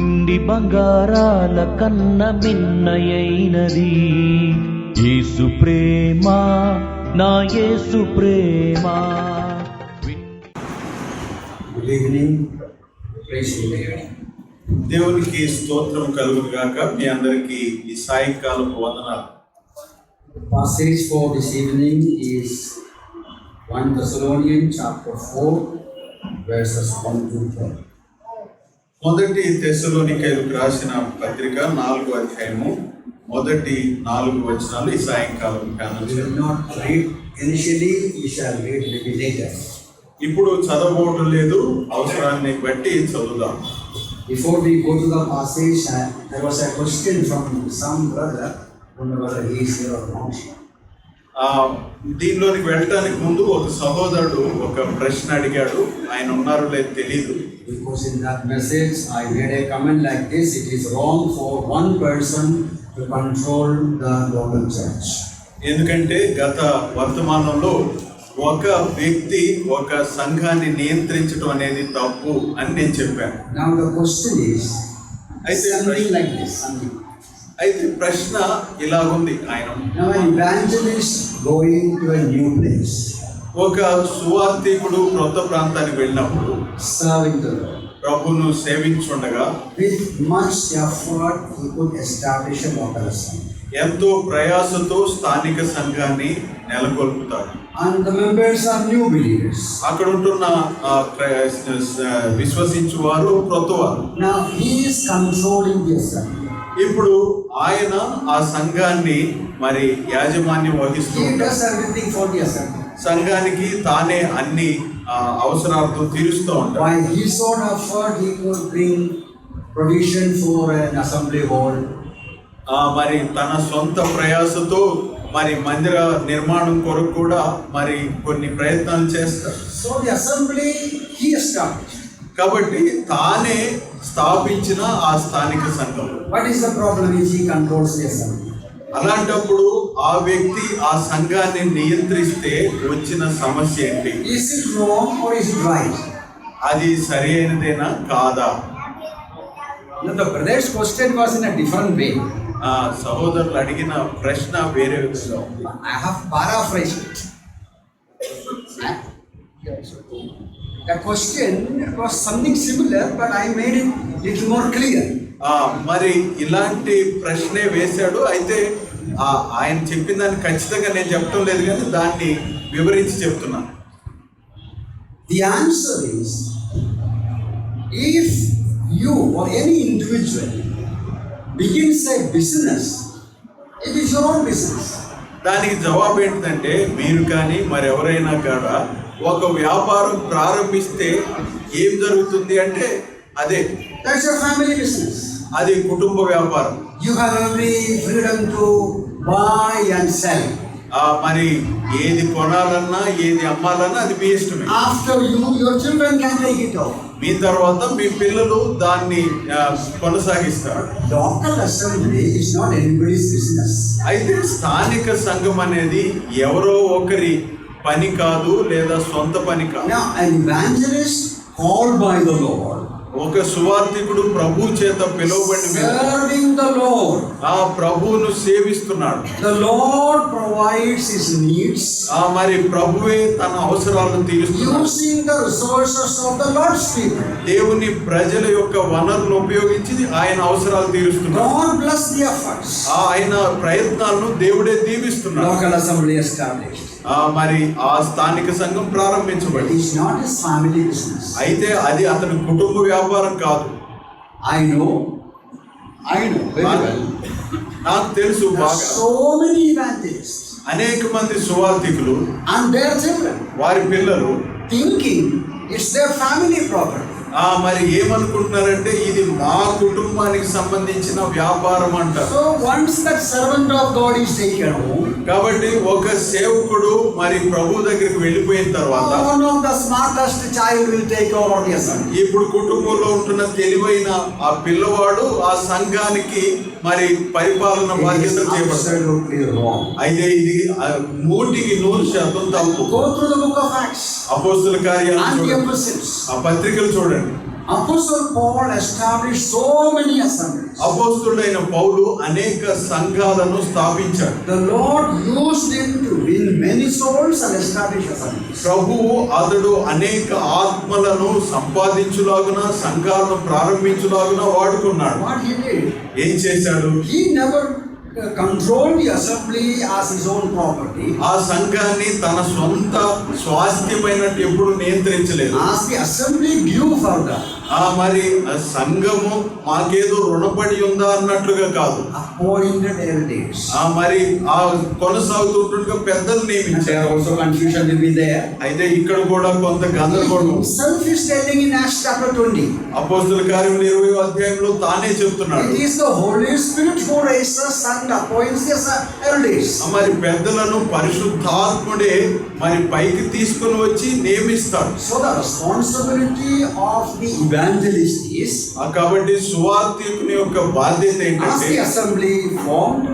వెండి బంగారాల కన్న మిన్నయైనది యేసు ప్రేమ, నా యేసు ప్రేమ. Good evening. Praise the lord. దేవునికి స్తోత్రం కలుగును గాక. మీ అందరికీ ఈ సాయంకాలపు వందనాలు. Passage for this evening is 1 Thessalonians chapter 4 verses 1 to 12. మొదటి తెస్సలోనికైలకు రాసిన పత్రిక 4వ అధ్యాయము మొదటి 4 వచనాలు ఈ సాయంకాలం ధ్యానం We will చేద్దాం. not read initially, we shall read maybe later. ఇప్పుడు చదవబోవటం లేదు, అవసరాన్ని బట్టి చదువుదాం. Before we go to the passage, there was a question from some brother, don't know whether he is here or not. దీనిలోనికి వెళ్ళటానికి ముందు ఒక సహోదరుడు ఒక ప్రశ్న అడిగాడు. ఆయన ఉన్నారో లేదో తెలీదు. Because in that message I made a comment like this: it is wrong for one person to control the local church. ఎందుకంటే గత వర్తమానంలో ఒక వ్యక్తి ఒక సంఘాన్ని నియంత్రించడం అనేది తప్పు అని నేను చెప్పాను. Now the question is something like this. అయితే ప్రశ్న ఇలాగుంది. ఆయన Now an evangelist going to a new place, ఒక సువార్థికుడు క్రొత్త ప్రాంతానికి వెళ్ళినప్పుడు serving the Lord, ప్రభువును సేవించుండగా with much effort he could establish a local assembly. ఎంతో ప్రయాసతో స్థానిక సంఘాన్ని నెలకొల్పుతాడు. And the members are new believers. అక్కడ ఉంటున్న విశ్వసించు వారు క్రొత్త వారు. Now he is controlling the assembly. ఇప్పుడు ఆయన ఆ సంఘాన్ని మరి యాజమాన్యం వహిస్తూ He ఉంటాడు. does everything for the assembly. సంఘానికి తానే అన్ని అవసరాలతో తీరుస్తూ ఉంటాడు. By his own effort he could bring provision for an assembly hall. మరి తన సొంత ప్రయాసతో మరి మందిర నిర్మాణం కొరకు కూడా మరి కొన్ని ప్రయత్నాలు చేస్తారు. So the assembly he established. కాబట్టి తానే స్థాపించిన ఆ స్థానిక సంఘం. What is the problem if he controls the assembly? అలాంటప్పుడు ఆ వ్యక్తి ఆ సంఘాన్ని నియంత్రిస్తే వచ్చిన సమస్య ఏంటి? Is it wrong or is it right? అది సరి అయినదేనా కాదా? Now the brother's question was in a different way. సహోదరులు అడిగిన ప్రశ్న వేరే విధంగా ఉంది. I have paraphrased it. The question was something similar, but I made it little more clear. మరి ఇలాంటి ప్రశ్నే వేశాడు. అయితే ఆయన చెప్పిన దాన్ని ఖచ్చితంగా నేను చెప్పడం లేదు, కానీ దాన్ని వివరించి చెప్తున్నాను. The answer is, if you or any individual begins a business, it is your own business. దానికి జవాబు ఏంటంటే, మీరు కానీ మరెవరైనా కూడా ఒక వ్యాపారం ప్రారంభిస్తే ఏం జరుగుతుంది అంటే అదే That's your family business. అది కుటుంబ వ్యాపారం. You have every freedom to buy and sell. మరి ఏది కొనాలన్నా ఏది అమ్మాలన్నా అది మీ ఇష్టమే. After you, your children can take it off. మీ తర్వాత మీ పిల్లలు దాన్ని కొనసాగిస్తారు. Local assembly is not anybody's business. అయితే స్థానిక సంఘం అనేది ఎవరో ఒకరి పని కాదు, లేదా సొంత పని కాదు. Now, an evangelist called by the Lord, ఒక సువార్థికుడు ప్రభు చేత పిలువబడిన serving the Lord, ఆ ప్రభువును సేవిస్తున్నాడు. the Lord provides his needs, మరి ప్రభువే తన అవసరాలను తీరుస్తున్నాడు. using the resources of the Lord's people. దేవుని ప్రజల యొక్క వనరులను ఉపయోగించి ఆయన అవసరాలు తీరుస్తున్నాడు. God bless the efforts. ఆయన ప్రయత్నాలను దేవుడే దీవిస్తున్నాడు. Local assembly established. మరి ఆ స్థానిక సంఘం It ప్రారంభించబడింది. is not his family business. అయితే అది అతని కుటుంబ వ్యాపారం కాదు. I know very well. నాకు తెలుసు There are బాగా. so many evangelists అనేక మంది సువార్థికులు and their children వారి పిల్లలు thinking it's their family property. మరి ఏమనుకుంటున్నారంటే ఇది మా కుటుంబానికి సంబంధించిన వ్యాపారం అంటారు. So once that servant of God is taken home, కాబట్టి ఒక సేవకుడు మరి ప్రభు దగ్గరికి వెళ్ళిపోయిన తర్వాత one of the smartest child will take over the assembly. ఇప్పుడు కుటుంబంలో ఉంటున్న తెలివైన ఆ పిల్లవాడు ఆ సంఘానికి మరి పరిపాలన బాధ్యత చేపడతాడు. Absolutely wrong. అయితే ఇది 100% తప్పు. Go through the book of Acts అపోస్తల కార్యాలు and the చూడండి, epistles. ఆ పత్రికలు చూడండి. Apostle Paul established so many assemblies. అపోస్తుడైన పౌలు అనేక సంఘాలను స్థాపించాడు. The Lord used him to win many souls and establish assemblies. ప్రభువు అతడు అనేక ఆత్మలను సంపాదించులాగున సంఘాలను ప్రారంభించులాగున వాడుకున్నాడు. What he did? ఏం చేశాడు? He never controlled the assembly as his own property. ఆ సంఘాన్ని తన సొంత స్వాస్థ్యమైనట్టు ఎప్పుడు నియంత్రించలేదు. As the assembly grew further, మరి ఆ సంఘము మాకేదో రుణపడి ఉందా అన్నట్లుగా కాదు. appointed elders. మరి ఆ కొనసాగుతుండగా పెద్దలు And నియమించారు. there also confusion will be there. అయితే ఇక్కడ కూడా కొంత గందరగోళం. Himself is telling in Acts chapter 20. అపోస్తుల కార్యములు 20వ అధ్యాయంలో తానే చెప్తున్నాడు. It is the Holy Spirit who raises and appoints the elders. మరి పెద్దలను పరిశుద్ధాత్ముడే మరి పైకి తీసుకుని వచ్చి నియమిస్తాడు. So the responsibility of the evangelist is, కాబట్టి సువార్తికుని యొక్క బాధ్యత as ఏంటంటే the assembly formed,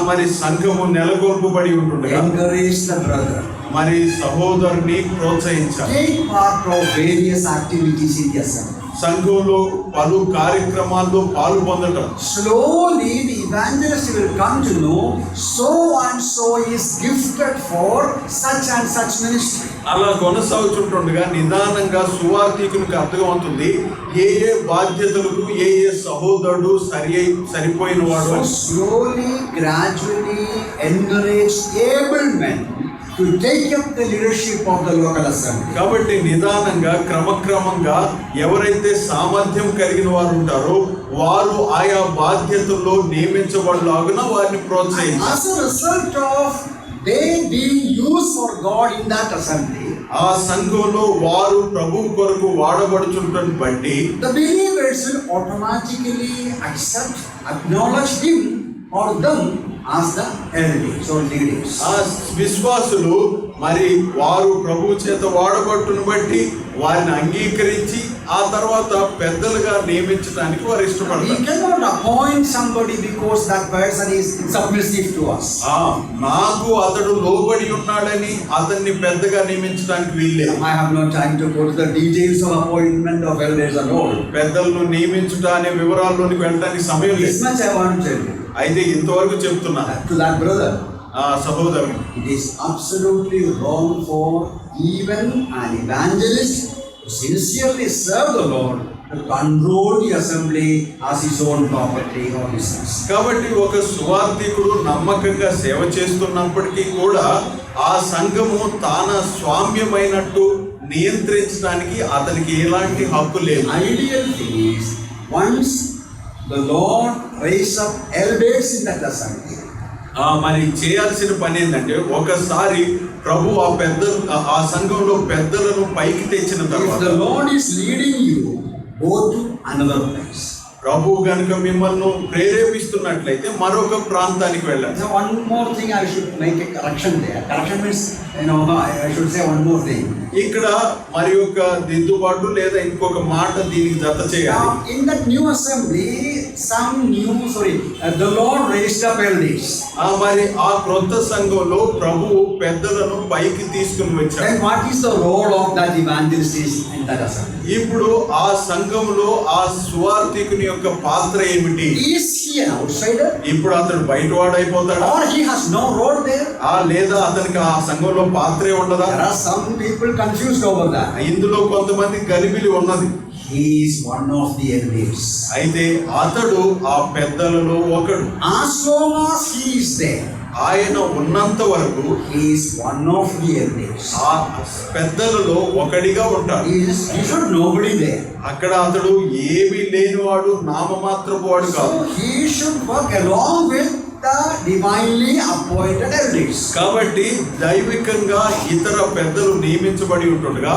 మరి సంఘము నెలకొల్పబడి ఉంటుండగా encourage the brother, మరి సహోదరుని ప్రోత్సహించాలి. take part of various activities in the assembly. సంఘంలో పలు కార్యక్రమాల్లో పాలు పొందడం. Slowly the evangelist will come to know so and so is gifted for such and such ministry. అలా కొనసాగుతుండగా నిదానంగా సువార్తికునికి అర్థమవుతుంది ఏ ఏ బాధ్యతలకు ఏ ఏ సహోదరుడు సరిపోయిన వాడు. So slowly, gradually encourage able men to take up the leadership of the local assembly. కాబట్టి నిదానంగా క్రమక్రమంగా ఎవరైతే సామర్థ్యం కలిగిన వారు ఉంటారో వారు ఆయా బాధ్యతల్లో నియమించబడలాగున వారిని ప్రోత్సహించాలి. As a result of they being used for God in that assembly, ఆ సంఘంలో వారు ప్రభు కొరకు వాడబడుచుంటను బట్టి the believers will automatically accept, acknowledge him or them as the elders or leaders. ఆ విశ్వాసులు మరి వారు ప్రభు చేత వాడబట్టును బట్టి వారిని అంగీకరించి ఆ తర్వాత పెద్దలుగా నియమించడానికి వారు We ఇష్టపడతారు. cannot appoint somebody because that person is submissive to us. నాకు అతడు లోబడి ఉన్నాడని అతన్ని పెద్దగా నియమించడానికి వీల్లేదు. I have no time to go to the details of appointment of elders and all. పెద్దలను నియమించుట అనే వివరాల్లోనికి వెళ్ళడానికి సమయం This లేదు. much I want to tell you. అయితే ఇంతవరకు చెప్తున్నా To that brother, సహోదరుడు, it is absolutely wrong for even an evangelist to sincerely serve the Lord to control the assembly as his own property or business. కాబట్టి ఒక సువార్థికుడు నమ్మకంగా సేవ చేస్తున్నప్పటికీ కూడా ఆ సంఘము తాన స్వామ్యమైనట్టు నియంత్రించడానికి అతనికి ఎలాంటి హక్కు లేదు. Ideal thing is once the Lord raise up elders in that assembly. మరి చేయాల్సిన పని ఏంటంటే ఒకసారి ప్రభు ఆ సంఘంలో పెద్దలను పైకి తెచ్చిన If తర్వాత the Lord is leading you, go to another place. ప్రభు గనుక మిమ్మల్ని ప్రేరేపిస్తున్నట్లయితే మరొక ప్రాంతానికి వెళ్ళండి. Now one more thing I should make a correction there. Correction means, I should say one more thing. ఇక్కడ మరి ఒక దిద్దుబాటు లేదా ఇంకొక మాట దీనికి జత చేయాలి. Now in that new assembly, the Lord raised up elders. మరి ఆ క్రొత్త సంఘంలో ప్రభువు పెద్దలను పైకి తీసుకుని వచ్చాడు. Then what is the role of that evangelist in that assembly? ఇప్పుడు ఆ సంఘంలో ఆ సువార్థికుని యొక్క పాత్ర ఏమిటి? Is he an outsider? ఇప్పుడు అతడు బయటవాడైపోతాడా? Or he has no role there? లేదా అతనికి ఆ సంఘంలో పాత్రే ఉండదా? There are some people confused over that. ఇందులో కొంతమంది గలిబిలి ఉన్నది. He is one of the elders. అయితే అతడు ఆ పెద్దలలో ఒకడు. As long as he is there, ఆయన ఉన్నంత వరకు he is one of the elders. ఆ పెద్దలలో ఒకడిగా ఉంటాడు. He should nobody there. అక్కడ అతడు ఏమీ లేనివాడు, నామమాత్రపు వాడు కాదు. So he should work along with the divinely appointed elders. కాబట్టి దైవికంగా ఇతర పెద్దలు నియమించబడి ఉంటుండగా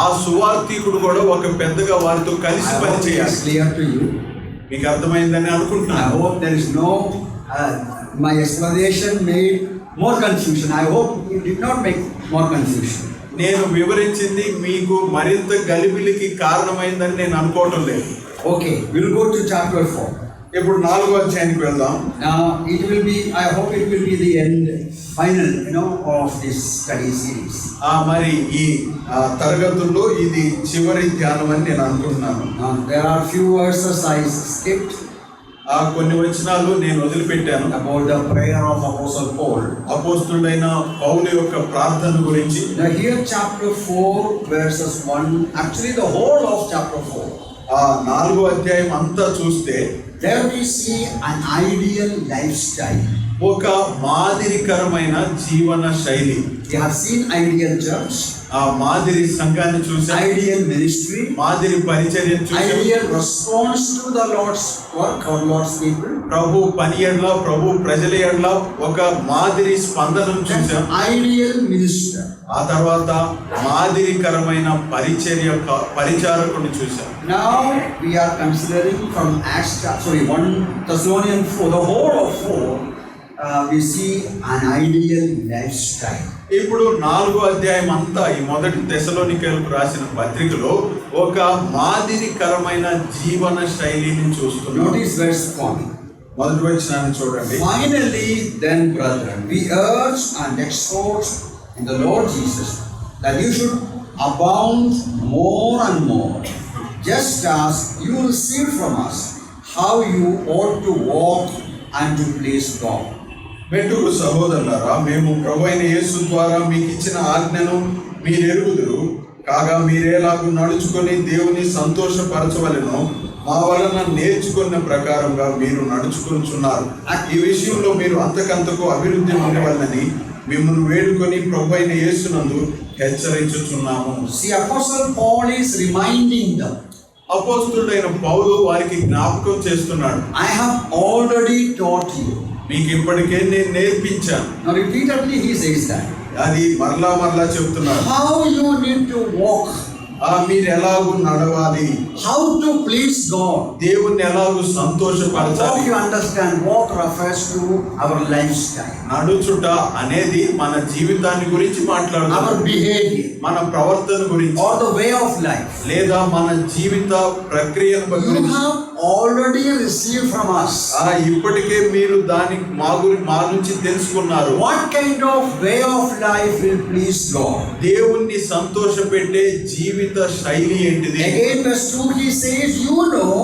ఆ సువార్థికుడు కూడా ఒక పెద్దగా వారితో కలిసి పనిచేయాలి. Clear to you? మీకు అర్థమైందని I అనుకుంటున్నాను. hope there is no my explanation made more confusion. I hope it did not make more confusion. నేను వివరించింది మీకు మరింత గలిబిలికి కారణమైందని నేను అనుకోవటం లేదు. Okay, we'll go to chapter 4. ఇప్పుడు 4వ అధ్యాయానికి వెళ్దాం. Now it will be, I hope it will be the end, final, of this study series. మరి ఈ తరగతుల్లో ఇది చివరి ధ్యానం అని నేను అనుకుంటున్నాను. Now there are few verses I skipped కొన్ని వచనాలు నేను వదిలిపెట్టాను. about the prayer of Apostle Paul. అపోస్తుడైన పౌలు యొక్క ప్రార్థన గురించి. Now here chapter 4 verses 1, actually the whole of chapter 4. 4వ అధ్యాయం అంతా చూస్తే There we see an ideal lifestyle. ఒక మాదిరికరమైన జీవన శైలి. We have seen ideal church, మాదిరి సంఘాన్ని చూసాం, ideal ministry, మాదిరి పరిచర్య చూసాం, ideal response to the Lord's work or Lord's people, ప్రభు పని ఎడ్ల, ప్రభు ప్రజల ఎడ్ల ఒక మాదిరి స్పందనను చూసాం, ideal minister. ఆ తర్వాత మాదిరికరమైన పరిచారకుని చూసాం. Now we are considering from Acts, 1 Thessalonians 4, the whole of 4, we see an ideal lifestyle. ఇప్పుడు 4వ అధ్యాయం అంతా ఈ మొదటి తెస్సలోనికైలకు రాసిన పత్రికలో ఒక మాదిరికరమైన జీవన శైలిని చూస్తున్నాం. Notice verse 1. మొదటి వచనాన్ని చూడండి. Finally, then, brethren, we urge and exhort in the Lord Jesus that you should abound more and more, just as you receive from us how you ought to walk and to please God. మెట్టుకు సహోదరులారా, మేము ప్రభువైన యేసు ద్వారా మీకు ఇచ్చిన ఆజ్ఞను మీరు ఎరుగుదురు కాగా, మీరేలాగు నడుచుకొని దేవుని సంతోషపరచవలెనో మా వలన నేర్చుకున్న ప్రకారంగా మీరు నడుచుకుంటున్నారు. ఈ విషయంలో మీరు అంతకంతకు అభివృద్ధి ఉండవలనని మిమ్మల్ని వేడుకొని ప్రభువైన యేసునందు హెచ్చరించుచున్నాము. See, Apostle Paul is reminding them. అపోస్తుడైన పౌలు వారికి జ్ఞాపకం చేస్తున్నాడు. I have already taught you. మీకు ఇప్పటికే నేను నేర్పించాను. Now repeatedly he says that. అది మరలా చెప్తున్నాడు. How you need to walk. మీరు ఎలాగూ నడవాలి. How to please God. దేవుణ్ణి ఎలాగూ సంతోషపరచాలి. Walk, you understand, walk refers to our lifestyle. నడుచుట అనేది మన జీవితాన్ని గురించి మాట్లాడుతుంది. Our behavior. మన ప్రవర్తన గురించి. Or the way of life. లేదా మన జీవిత ప్రక్రియను You గురించి. have already received from us. ఇప్పటికే మీరు దాని మా నుంచి తెలుసుకున్నారు. What kind of way of life will please God? దేవుణ్ణి సంతోషపెట్టే జీవిత శైలి ఏంటిది? Again verse 2 he says, you know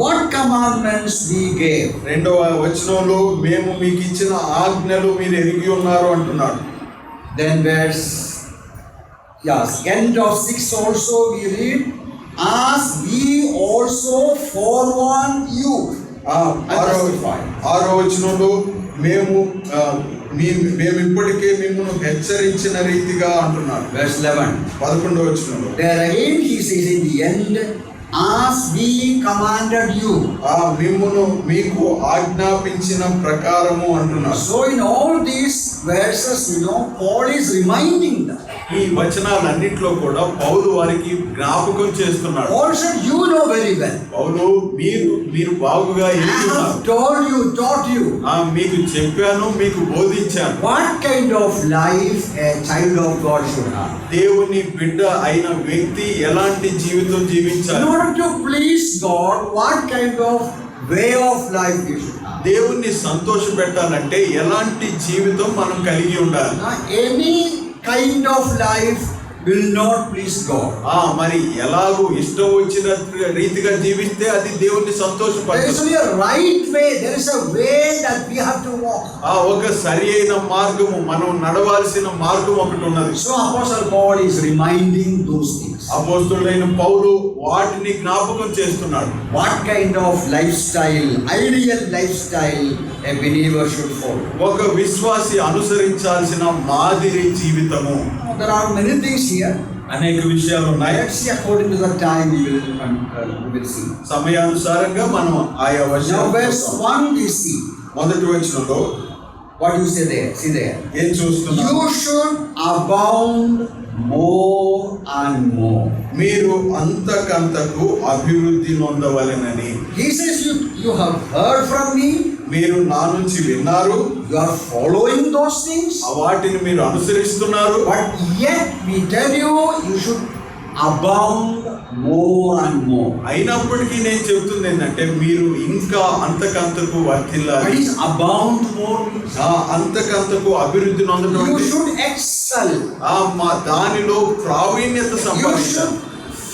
what commandments we gave. 2వ వచనంలో మేము మీకు ఇచ్చిన ఆజ్ఞలు మీరు ఎరిగి ఉన్నారు అంటున్నాడు. Then verse end of 6 also we read, as we also forewarn you. 6వ వచనంలో మేము ఇప్పటికే మిమ్మల్ని హెచ్చరించిన రీతిగా అంటున్నాడు. Verse 11. 11వ వచనంలో There again he says in the end, as we commanded you. మిమ్మును మీకు ఆజ్ఞాపించిన ప్రకారము అంటున్నాడు. So in all these verses, Paul is reminding them. ఈ వచనాలన్నింటిలో కూడా పౌలు వారికి జ్ఞాపకం చేస్తున్నాడు. Paul said, you know very well. పౌలు మీరు బాగుగా I have told you, taught you. మీకు చెప్పాను, మీకు బోధించాను. What kind of life a child of God should have. దేవుని బిడ్డ అయిన వ్యక్తి ఎలాంటి జీవితం జీవించాలి. In order to please God, what kind of way of life we should have. దేవుణ్ణి సంతోషపెట్టాలంటే ఎలాంటి జీవితం మనం కలిగి ఉండాలి. Any kind of life will not please God. మరి ఎలాగూ ఇష్టం వచ్చిన రీతిగా జీవిస్తే అది దేవుణ్ణి There is సంతోషపరచదు. only a right way. There is a way that we have to walk. ఒక సరి అయిన మార్గము, మనం నడవాల్సిన మార్గం ఒకటి ఉన్నది. So Apostle Paul is reminding those things. అపోస్తలుడైన పౌలు వాటిని జ్ఞాపకం చేస్తున్నాడు. What kind of lifestyle, ideal lifestyle a believer should follow. ఒక విశ్వాసి అనుసరించాల్సిన మాదిరి జీవితము. There are many things here. అనేక విషయాలు ఉన్నాయి. Let's see according to the time we will see. సమయానుసారంగా మనం ఆయా Now వచనాలు verse 1 we see. మొదటి వచనంలో What do you say there? See there. ఏం చూస్తున్నాం? You should abound more and more. మీరు అంతకంతకు అభివృద్ధి నొందవలెనని. He says you have heard from me. మీరు నా నుంచి విన్నారు. You are following those things. వాటిని మీరు అనుసరిస్తున్నారు. But yet we tell you, you should abound more and more. అయినప్పటికీ నేను చెబుతుంది ఏంటంటే మీరు ఇంకా అంతకంతకు What వర్ధిల్లాలి. is abound more means? అంతకంతకు అభివృద్ధి You నొందడం should excel. మా దానిలో ప్రావీణ్యత You సంపాదించాలి. should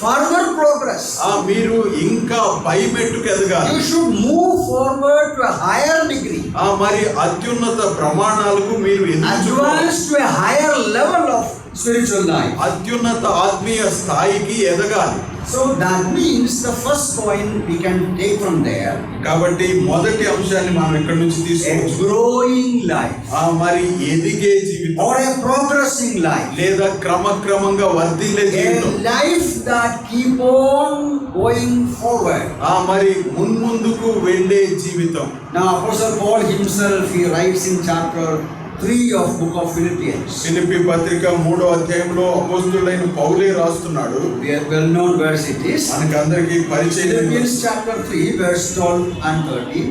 further progress. మీరు ఇంకా పై మెట్టుకు ఎదగాలి. You should move forward to a higher degree. మరి అత్యున్నత ప్రమాణాలకు మీరు Advance to a higher level of spiritual life. అత్యున్నత ఆత్మీయ స్థాయికి ఎదగాలి. So that means the first point we can take from there, కాబట్టి మొదటి అంశాన్ని మనం ఇక్కడ నుంచి a తీసుకోవచ్చు. growing life మరి ఎదిగే జీవితం or a progressing life. లేదా క్రమక్రమంగా వర్ధిల్లే A జీవితం. life that keep on going forward. మరి మున్ముందుకు వెళ్ళే జీవితం. Now Apostle Paul himself, he writes in chapter 3 of book of Philippians. Philippi పత్రిక 3వ అధ్యాయంలో అపోస్తలుడైన పౌలే రాస్తున్నాడు. Well known verse it is. మనకందరికీ పరిచయం. Philippians chapter 3 verse 12 and 13.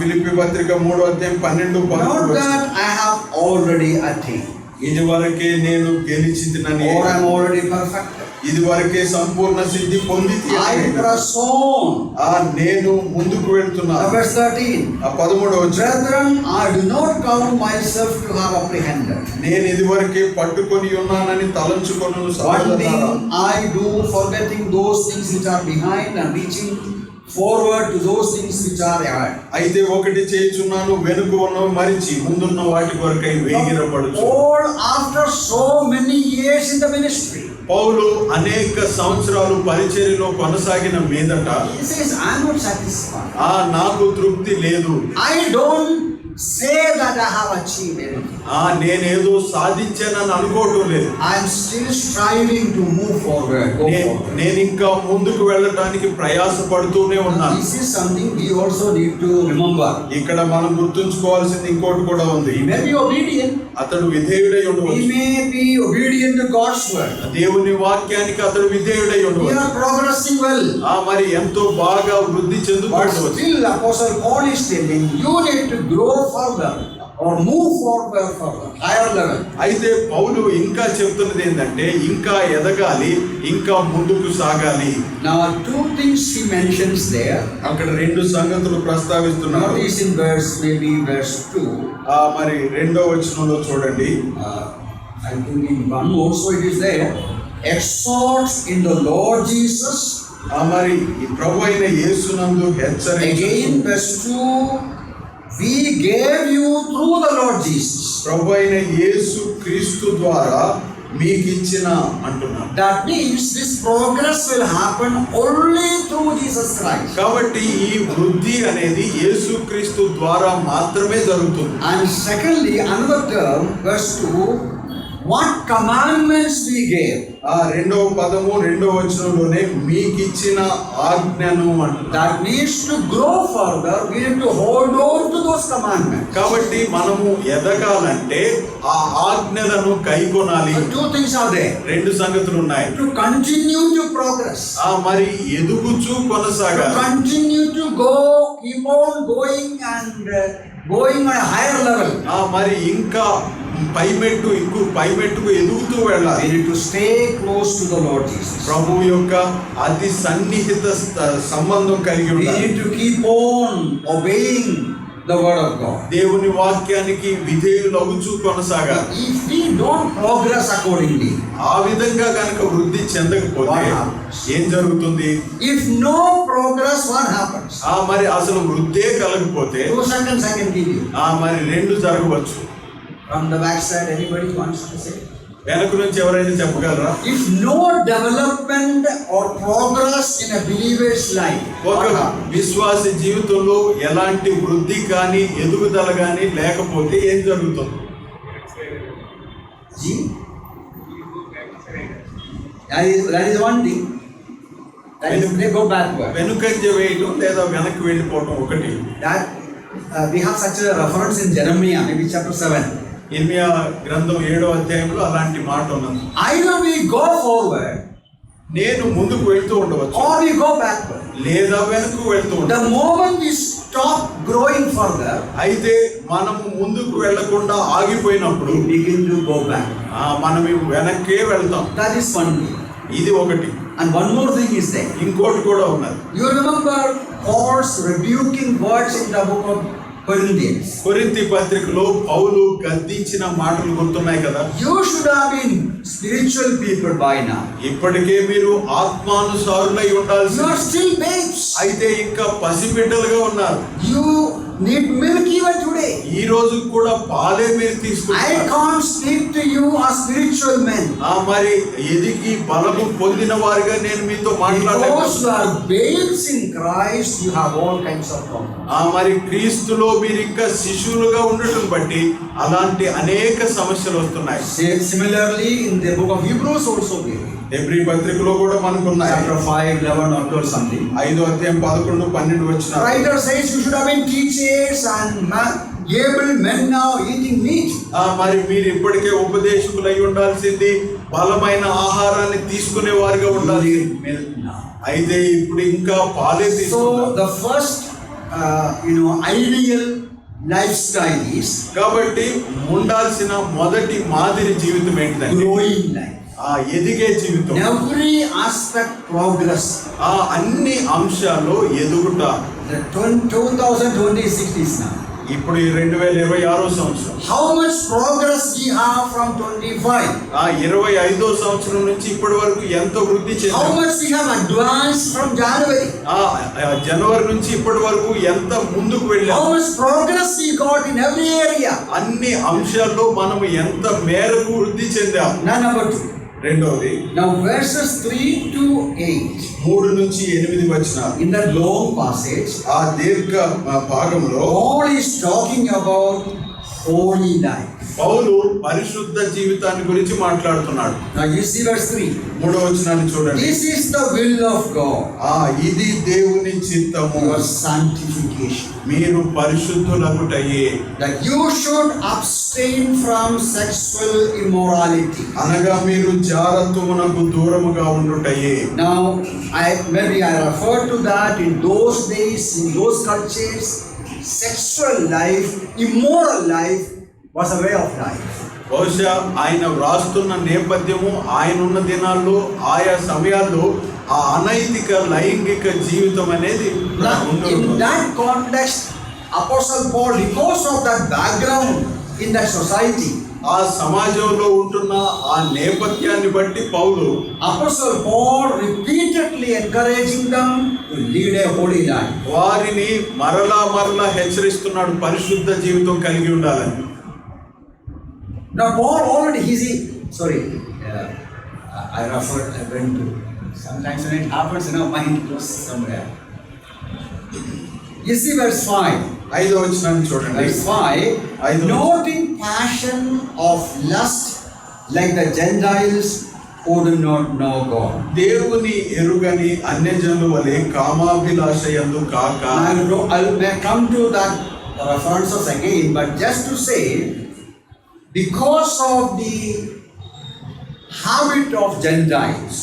Philippi పత్రిక 3వ అధ్యాయం 12, Not 13. that I have already attained, ఇదివరకే నేను గెలిచిందినని, or I am already perfected. ఇదివరకే సంపూర్ణ సిద్ధి పొంది I press on. నేను ముందుకు వెళ్తున్నాను. Verse 13. 13వ వచనం. Brethren, I do not count myself to have apprehended. నేను ఇదివరకే పట్టుకొని ఉన్నానని తలంచుకొనును One సహోదరులారా. thing I do, forgetting those things which are behind and reaching forward to those things which are ahead. అయితే ఒకటి చేయుచున్నాను, వెనుక ఉన్నవి మరిచి ముందున్న వాటి కొరకై వేగిరపడుచు. All after so many years in the ministry, పౌలు అనేక సంవత్సరాలు పరిచర్యలో కొనసాగిన మీదట he says, I am not satisfied. నాకు తృప్తి లేదు. I don't say that I have achieved anything. నేనేదో సాధించానని అనుకోవటం లేదు. I am still striving to move forward. Go forward. నేను ఇంకా ముందుకు వెళ్ళటానికి ప్రయాసపడుతూనే ఉన్నాను. This is something we also need to remember. ఇక్కడ మనం గుర్తుంచుకోవాల్సింది ఇంకోటి కూడా ఉంది. He may be obedient. అతడు విధేయుడై He ఉండవచ్చు. may be obedient to God's word. దేవుని వాక్యానికి అతడు విధేయుడై We ఉండవచ్చు. are progressing well. మరి ఎంతో బాగా వృద్ధి But చెందుతుండవచ్చు. still, Apostle Paul is telling you need to grow further or move forward further, higher level. అయితే పౌలు ఇంకా చెప్తున్నది ఏంటంటే ఇంకా ఎదగాలి, ఇంకా ముందుకు సాగాలి. Now, two things he mentions there. అక్కడ రెండు సంగతులు ప్రస్తావిస్తున్నాడు. Notice in maybe verse 2. మరి 2వ వచనంలో చూడండి. I think in 1 also it is there. Exhort in the Lord Jesus. మరి ఈ ప్రభు అయిన యేసునందు హెచ్చరించు. Again, verse 2. We gave you through the Lord Jesus. ప్రభు అయిన యేసు క్రీస్తు ద్వారా మీకు ఇచ్చిన అంటున్నాడు. That means this progress will happen only through Jesus Christ. కాబట్టి ఈ వృద్ధి అనేది యేసు క్రీస్తు ద్వారా మాత్రమే జరుగుతుంది. And secondly, another term, verse 2, what commandments we gave. 2వ పదము 2వ వచనంలోనే మీకు ఇచ్చిన ఆజ్ఞను అంటున్నాడు. That means to grow further, we need to hold on to those commandments. కాబట్టి మనము ఎదగాలంటే ఆ ఆజ్ఞలను కైకొనాలి. So two things are there. రెండు సంగతులు ఉన్నాయి. To continue to progress. మరి ఎదుగుచూ To కొనసాగాలి. continue to go, keep on going and going on a higher level. మరి ఇంకా పై మెట్టుకు ఎదుగుతూ వెళ్ళాలి. We need to stay close to the Lord Jesus. ప్రభు యొక్క అతి సన్నిహిత సంబంధం కలిగి We ఉండాలి. need to keep on obeying the word of God. దేవుని వాక్యానికి విధేయులవుచూ కొనసాగాలి. If we don't progress accordingly, ఆ విధంగా కనుక వృద్ధి చెందకపోతే What happens? ఏం జరుగుతుంది? if no progress, what happens? మరి అసలు వృద్ధే కలగకపోతే 2 seconds I can give you. మరి రెండు జరగవచ్చు. From the back side, anybody wants to say? వెనక నుంచి ఎవరైనా చెప్పగలరా? If no development or progress in a believer's life, ఒక what happens? విశ్వాస జీవితంలో ఎలాంటి వృద్ధి కానీ ఎదుగుదల కానీ లేకపోతే ఏం జరుగుతుంది? See? That is one thing. That is, they go backward. వెనుకంజ వేయటం లేదా వెనక్కి వెళ్ళిపోవటం ఒకటి. That we have such a reference in Jeremiah, maybe chapter 7. ఇర్మియా గ్రంథం 7వ అధ్యాయంలో అలాంటి మాట ఉన్నది. Either we go forward, నేను ముందుకు వెళ్తూ ఉండవచ్చు, or we go backward. లేదా వెనక్కు వెళ్తూ The ఉండవచ్చు. moment we stop growing further, అయితే మనము ముందుకు వెళ్లకుండా ఆగిపోయినప్పుడు we begin to go back. మనం వెనక్కే వెళ్తాం. That is one thing. ఇది ఒకటి. And one more thing is there. ఇంకోటి కూడా ఉన్నది. You remember Paul's rebuking words in the book of Corinthians. కొరింథీ పత్రికలో పౌలు గద్దించిన మాటలు గుర్తున్నాయి కదా. You should have been spiritual people by now. ఇప్పటికే మీరు ఆత్మానుసారులై ఉండాల్సి. You are still babes. అయితే ఇంకా పసిబిడ్డలుగా ఉన్నారు. You need milk even today. ఈ రోజు కూడా పాలే మీరు I తీసుకుంటారు. can't speak to you as spiritual men. మరి ఎదిగి బలము పొందిన వారిగా నేను మీతో Because మాట్లాడలేను. you are babes in Christ, you have all kinds of problems. మరి క్రీస్తులో మీరు ఇంకా శిశువులుగా ఉండటం బట్టి అలాంటి అనేక సమస్యలు వస్తున్నాయి. Similarly, in the book of Hebrews also we read. Hebrew పత్రికలో కూడా మనకున్నాయి. Chapter 5, 11 or 12 something. 5వ అధ్యాయం 11, 12 వచ్చిన. Writer says you should have been teachers and able men now eating meat. మరి మీరు ఇప్పటికే ఉపదేశకులై ఉండాల్సింది, బలమైన ఆహారాన్ని తీసుకునే వారిగా ఉండాలి. Milk now. అయితే ఇప్పుడు ఇంకా పాలే So తీసుకున్నారు. the first ideal lifestyle is కాబట్టి ఉండాల్సిన మొదటి మాదిరి జీవితం ఏంటంటే growing life. ఎదిగే జీవితం. Every aspect progress. అన్ని అంశాల్లో ఎదుగుట. The 2026 is now. ఇప్పుడు ఈ 2026వ సంవత్సరం. How much progress we have from 25? 25వ సంవత్సరం నుంచి ఇప్పటి వరకు ఎంత వృద్ధి How చెందాం. much we have advanced from January? జనవరి నుంచి ఇప్పటి వరకు ఎంత ముందుకు వెళ్ళాం. How much progress we got in every area? అన్ని అంశాల్లో మనం ఎంత మేరకు వృద్ధి చెందాం. Now number 2. రెండవది, Now verses 3 to 8. 3 నుంచి 8 వచనాలు. In that long passage, ఆ దీర్ఘ భాగంలో Paul is talking about holy life. పౌలు పరిశుద్ధ జీవితాన్ని గురించి మాట్లాడుతున్నాడు. Now you see verse 3. 3వ వచనాన్ని చూడండి. This is the will of God. ఇది దేవుని చిత్తము, Your sanctification. మీరు పరిశుద్ధులగుటయే. That you should abstain from sexual immorality. అనగా మీరు జారత్వమునకు దూరముగా ఉండుటయే. Now maybe I refer to that in those days, in those cultures, sexual life, immoral life was a way of life. బహుశా ఆయన వ్రాస్తున్న నేపథ్యము, ఆయన ఉన్న దినాల్లో ఆయా సమయాల్లో ఆ అనైతిక లైంగిక జీవితం అనేది In that context, Apostle Paul, because of that background in that society, ఆ సమాజంలో ఉంటున్న ఆ నేపథ్యాన్ని బట్టి పౌలు Apostle Paul repeatedly encouraging them to lead a holy life. వారిని మరలా హెచ్చరిస్తున్నాడు, పరిశుద్ధ జీవితం కలిగి ఉండాలని. Now Paul already I went to sometimes when it happens, mind goes somewhere. You see verse 5. 5వ వచనాన్ని చూడండి. Verse 5. Not in passion of lust like the Gentiles who do not know God. దేవుని ఎరుగని అన్యజనుల వలె కామాభిలాష యందు కాక. I may come to that references again, but just to say, because of the habit of Gentiles,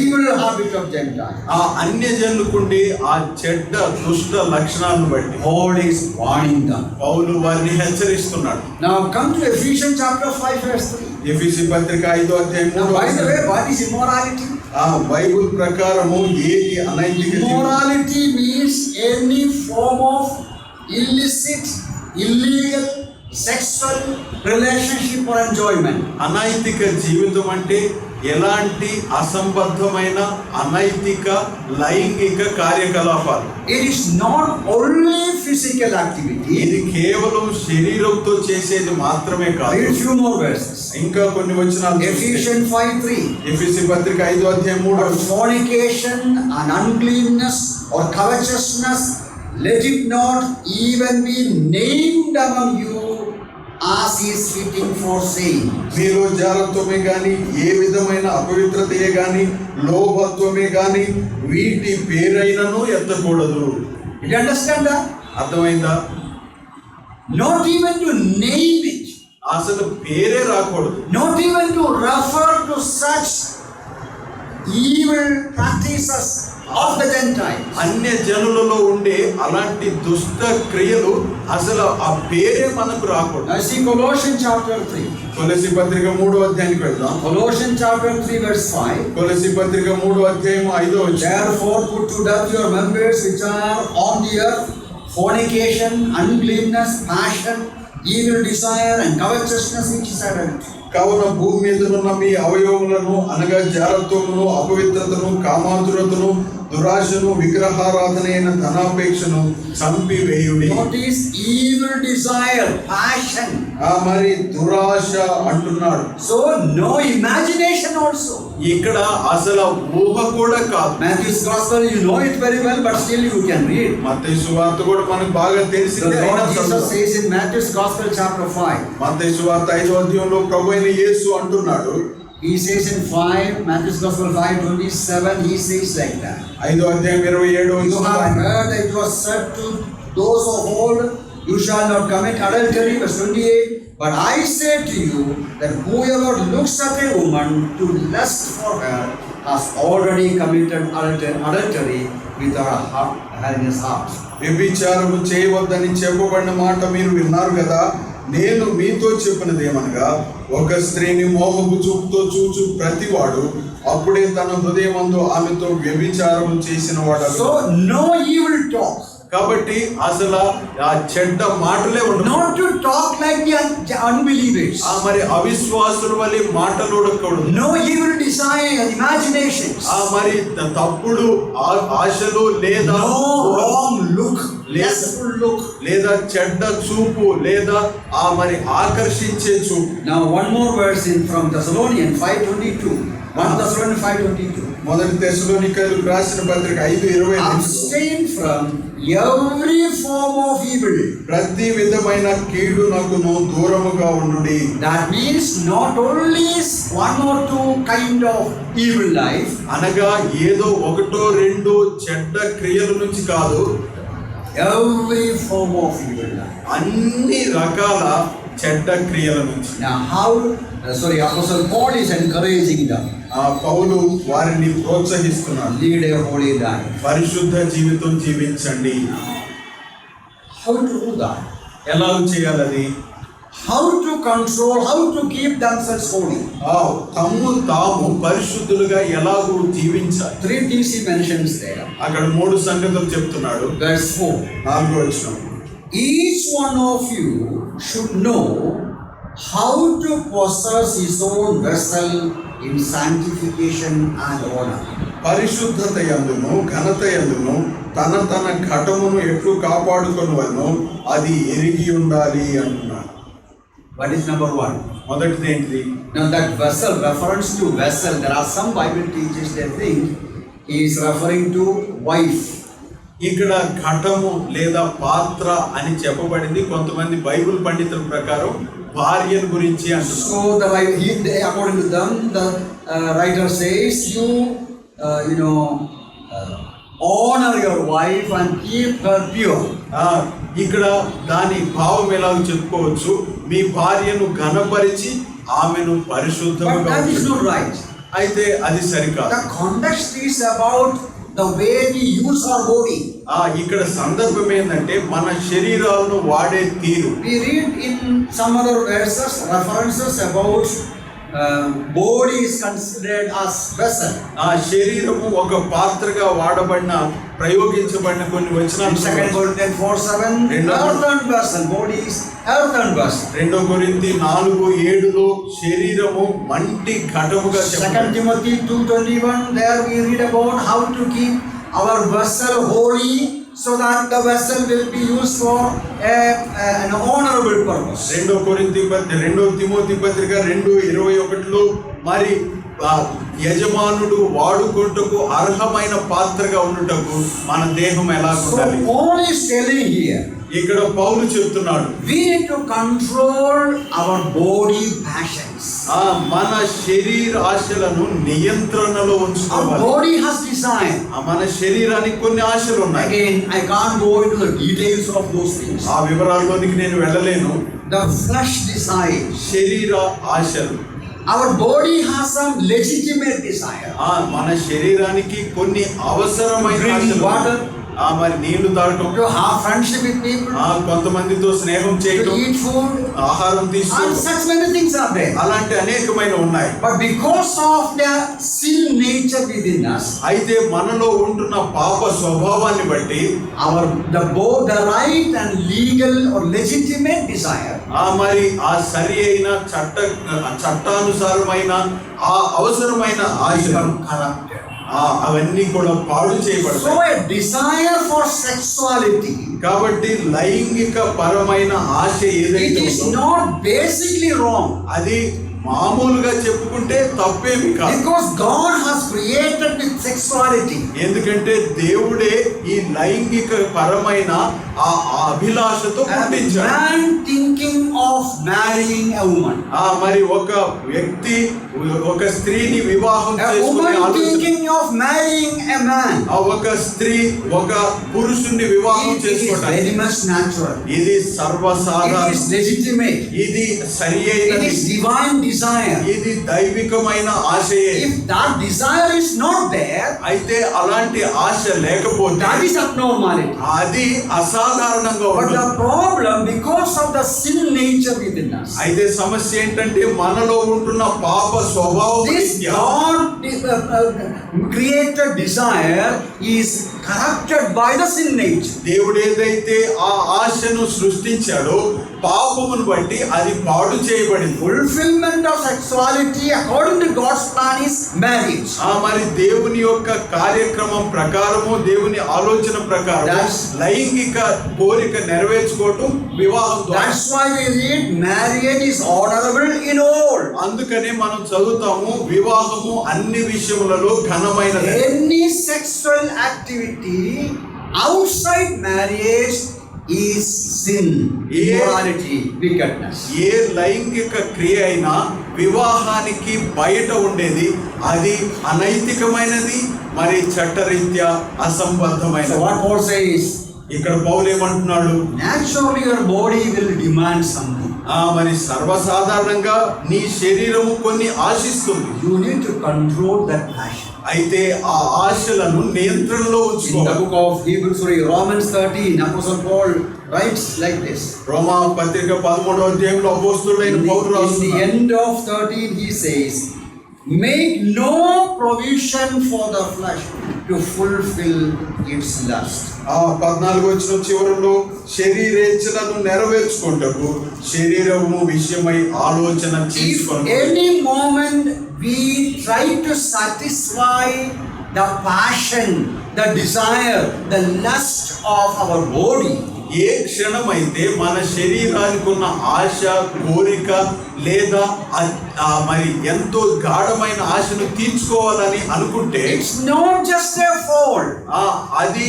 evil habit of Gentiles, ఆ అన్యజనులకుండి ఆ చెడ్డ దుష్ట లక్షణాలను బట్టి Paul is warning them. పౌలు వారిని హెచ్చరిస్తున్నాడు. Now come to Ephesians chapter 5 verse 3. ఎఫెసీ పత్రిక 5వ అధ్యాయం Now by the way, what is immorality? Bible ప్రకారము ఏది అనైతిక జీవితం? Immorality means any form of illicit, illegal, sexual relationship or enjoyment. అనైతిక జీవితం అంటే ఎలాంటి అసంబద్ధమైన అనైతిక లైంగిక కార్యకలాపాలు. It is not only physical activity. ఇది కేవలం శరీరంతో చేసేది మాత్రమే కాదు. Read few more verses. ఇంకా కొన్ని వచనాలు Ephesians 5:3. ఎఫెసీ పత్రిక 5వ అధ్యాయం 3వ వచనం. Fornication and uncleanness or covetousness, let it not even be named among you as is fitting for saying. మీలో జారత్వమే గాని, ఏ విధమైన అపవిత్రతయే గాని, లోభత్వమే గాని వీటి పేరైనను ఎత్తకూడదు. Did you understand that? అర్థమైందా? Not even to name it. అసలు పేరే రాకూడదు. Not even to refer to such evil practices of the Gentiles. అన్య జనులలో ఉండే అలాంటి దుష్ట క్రియలు అసలు ఆ పేరే మనకు రాకూడదు. Now see Colossians chapter 3. కొలస్సీ పత్రిక 3వ అధ్యాయానికి వెళ్దాం. Colossians chapter 3 verse 5. కొలస్సీ పత్రిక 3వ అధ్యాయం 5వ వచనం. Therefore put to death your members which are on the earth, fornication, uncleanness, passion, evil desire, and covetousness, which is idolatry. కావున భూమి మీదనున్న మీ అవయవములను అనగా జారత్వమును, అపవిత్రతను, కామాతురతను, దురాశను, విగ్రహారాధన అయిన ధనాపేక్షను చంపివేయుడి. Notice evil desire, passion. మరి దురాశ అంటున్నాడు. So no imagination also. ఇక్కడ అసలు ఊహ కూడా కాదు. Matthew's gospel, you know it very well, but still you can read. మత్తయి సువార్త కూడా మనకు బాగా The తెలిసిందే. Lord Jesus says in Matthew's gospel chapter 5. మత్తయి సువార్త 5వ అధ్యాయంలో ప్రభువైన యేసు అంటున్నాడు. He says in 5, Matthew's gospel 5:27, he says like that. 5వ అధ్యాయం 27వ You have వచనం. heard that it was said to those of old, you shall not commit adultery, verse 28. But I say to you that whoever looks at a woman to lust for her has already committed adultery with her heart, in his heart. వ్యభిచారము చేయవద్దని చెప్పబడిన మాట మీరు విన్నారు కదా. నేను మీతో చెప్పినది ఏమనగా, ఒక స్త్రీని మోహపు చూపుతో చూచు ప్రతివాడు అప్పుడే తన హృదయమందు ఆమెతో వ్యభిచారము చేసిన వాడు. So no evil talk. కాబట్టి అసలు ఆ చెడ్డ మాటలే ఉండవు. Not to talk like the unbelievers. మరి అవిశ్వాసుల వలె మాటలుడకూడదు. No evil desire, imaginations. మరి తప్పుడు ఆశలు లేదా No wrong look, lustful look. లేదా చెడ్డ చూపు లేదా మరి ఆకర్షించే చూపు. Now one more verse from Thessalonians 5:22. 1 Thessalonians 5:22. మొదటి తెస్సలోనికైలకు రాసిన పత్రిక 5:20. Abstain from every form of evil. ప్రతి విధమైన కీడునకును దూరముగా ఉండుడి. That means not only one or two kind of evil life. అనగా ఏదో ఒకటో రెండో చెడ్డ క్రియల నుంచి కాదు, Every form of evil life. అన్ని రకాల చెడ్డ క్రియల నుంచి. Now how, Apostle Paul is encouraging them. పౌలు వారిని ప్రోత్సహిస్తున్నాడు. Lead a holy life. పరిశుద్ధ జీవితం జీవించండి. How to do that? ఎలా చేయాలది? How to control, how to keep themselves holy. తమ్ము తాము పరిశుద్ధులుగా ఎలాగూ జీవించాలి. 3 things he mentions there. అక్కడ 3 సంగతులు చెప్తున్నాడు. Verse 4. 4వ వచనం. Each one of you should know how to possess his own vessel in sanctification and honor. పరిశుద్ధత యందును ఘనత యందును తన ఘటమును ఎట్లు కాపాడుకొనువలెనో అది ఎరిగి ఉండాలి అంటున్నాడు. What is number 1? మొదటిది ఏంటిది? Now that vessel, reference to vessel, there are some Bible teachers they think he is referring to wife. ఇక్కడ ఘటము లేదా పాత్ర అని చెప్పబడింది. కొంతమంది బైబిల్ పండితుల ప్రకారం భార్యను గురించి అంటున్నారు. So according to them, the writer says honor your wife and keep her pure. ఇక్కడ దాని భావం ఎలా చెప్పుకోవచ్చు, మీ భార్యను ఘనపరిచి ఆమెను పరిశుద్ధముగా. But that is not right. అయితే అది సరికాదు. The context is about the way we use our body. ఇక్కడ సందర్భం ఏంటంటే మన శరీరాలను వాడే తీరు. We read in some other verses references about body is considered as vessel. శరీరము ఒక పాత్రగా వాడబడిన ప్రయోగించబడిన కొన్ని వచనాలు. 2 Corinthians 4:7 earthen vessel, body is earthen vessel. 2 కొరింథీ 4:7లో శరీరము మంటి ఘటముగా 2 Timothy 2:21 there we read about how to keep our vessel holy so that the vessel will be used for an honorable purpose. 2 Timothy పత్రిక 2:21లో మరి యజమానుడు వాడుకొంటకు అర్హమైన పాత్రగా ఉండుటకు మన దేహం ఎలా ఉండాలి. So Paul is telling here, ఇక్కడ పౌలు చెప్తున్నాడు, we need to control our body passions. మన శరీర ఆశలను నియంత్రణలో Our ఉంచుకోవాలి. body has desire. మన శరీరానికి కొన్ని ఆశలు ఉన్నాయి. Again, I can't go into the details of those things. ఆ వివరాల్లోనికి నేను వెళ్ళలేను. The flesh desire. శరీర ఆశలు. Our body has some legitimate desire. మన శరీరానికి కొన్ని అవసరమైన Drinking ఆశలు water. ఉన్నాయి. మరి నీళ్లు తాగటం, To have friendship with people, కొంతమందితో స్నేహం to చేయటం, eat food, ఆహారం and తీసుకోవడం, such many things are there. అలాంటి అనేకమైన ఉన్నాయి. But because of the sin nature within us, అయితే మనలో ఉంటున్న పాప స్వభావాన్ని బట్టి the right and legal or legitimate desire మరి ఆ సరి అయిన చట్టానుసారమైన ఆ అవసరమైన ఆశ become corrupted. అవన్నీ కూడా పాడు చేయబడతాయి. So a desire for sexuality, కాబట్టి లైంగిక పరమైన ఆశ it ఏదైతే is ఉందో not basically wrong. అది మామూలుగా చెప్పుకుంటే తప్పేమి కాదు. Because God has created with sexuality. ఎందుకంటే దేవుడే ఈ లైంగిక పరమైన ఆ అభిలాషతో And పుట్టించాడు. man thinking of marrying a woman. మరి ఒక వ్యక్తి ఒక స్త్రీని వివాహం A చేసుకునే woman ఆలోచన, thinking of marrying a man. ఒక స్త్రీ ఒక పురుషుణ్ణి వివాహం It is చేసుకోవటానికి very much natural. ఇది It సర్వసాధారణ, is legitimate. ఇది సరి It అయినది, is divine desire. ఇది దైవికమైన ఆశయే. If that desire is not there, అయితే అలాంటి ఆశ లేకపోతే that is abnormality. అది అసాధారణంగా But ఉంటుంది. the problem, because of the sin nature within us, అయితే సమస్య ఏంటంటే మనలో ఉంటున్న పాప స్వభావం this రీత్యా God created desire is corrupted by the sin nature. దేవుడు ఏదైతే ఆ ఆశను సృష్టించాడో పాపమును బట్టి అది పాడు చేయబడింది. Fulfillment of sexuality according to God's plan is marriage. మరి దేవుని యొక్క కార్యక్రమం ప్రకారము, దేవుని ఆలోచన ప్రకారం That's- లైంగిక కోరిక నెరవేర్చుకోవటం వివాహం ద్వారా. That's why we read marriage is honorable in all. అందుకనే మనం చదువుతాము వివాహము అన్ని విషయములలో ఘనమైనది. Any sexual activity outside marriage is sin, immorality, wickedness. ఏ లైంగిక క్రియ అయినా వివాహానికి బయట ఉండేది అది అనైతికమైనది, మరి చట్టరీత్యా So అసంబద్ధమైనది. what Paul says, ఇక్కడ పౌలు ఏమంటున్నాడు? naturally your body will demand something. మరి సర్వసాధారణంగా నీ శరీరము కొన్ని ఆశిస్తుంది. You need to control that passion. అయితే ఆ ఆశలను నియంత్రణలో In the ఉంచుకోవాలి. book of Romans 13, Apostle Paul writes like this. రోమా పత్రిక 13వ అధ్యాయంలో అపోస్తలుడైన పౌలు In the రాస్తున్నాడు. end of 13 he says, make no provision for the flesh to fulfill its lust. 14వ వచనం చివరిలో శరీరేచ్ఛలను నెరవేర్చుకుంటకు శరీరము విషయమై ఆలోచన If చేసుకొని any moment we try to satisfy the passion, the desire, the lust of our body, ఏ క్షణమైతే మన శరీరానికి ఉన్న ఆశ, కోరిక లేదా మరి ఎంతో గాఢమైన ఆశను తీర్చుకోవాలని అనుకుంటే it's not just a fall. అది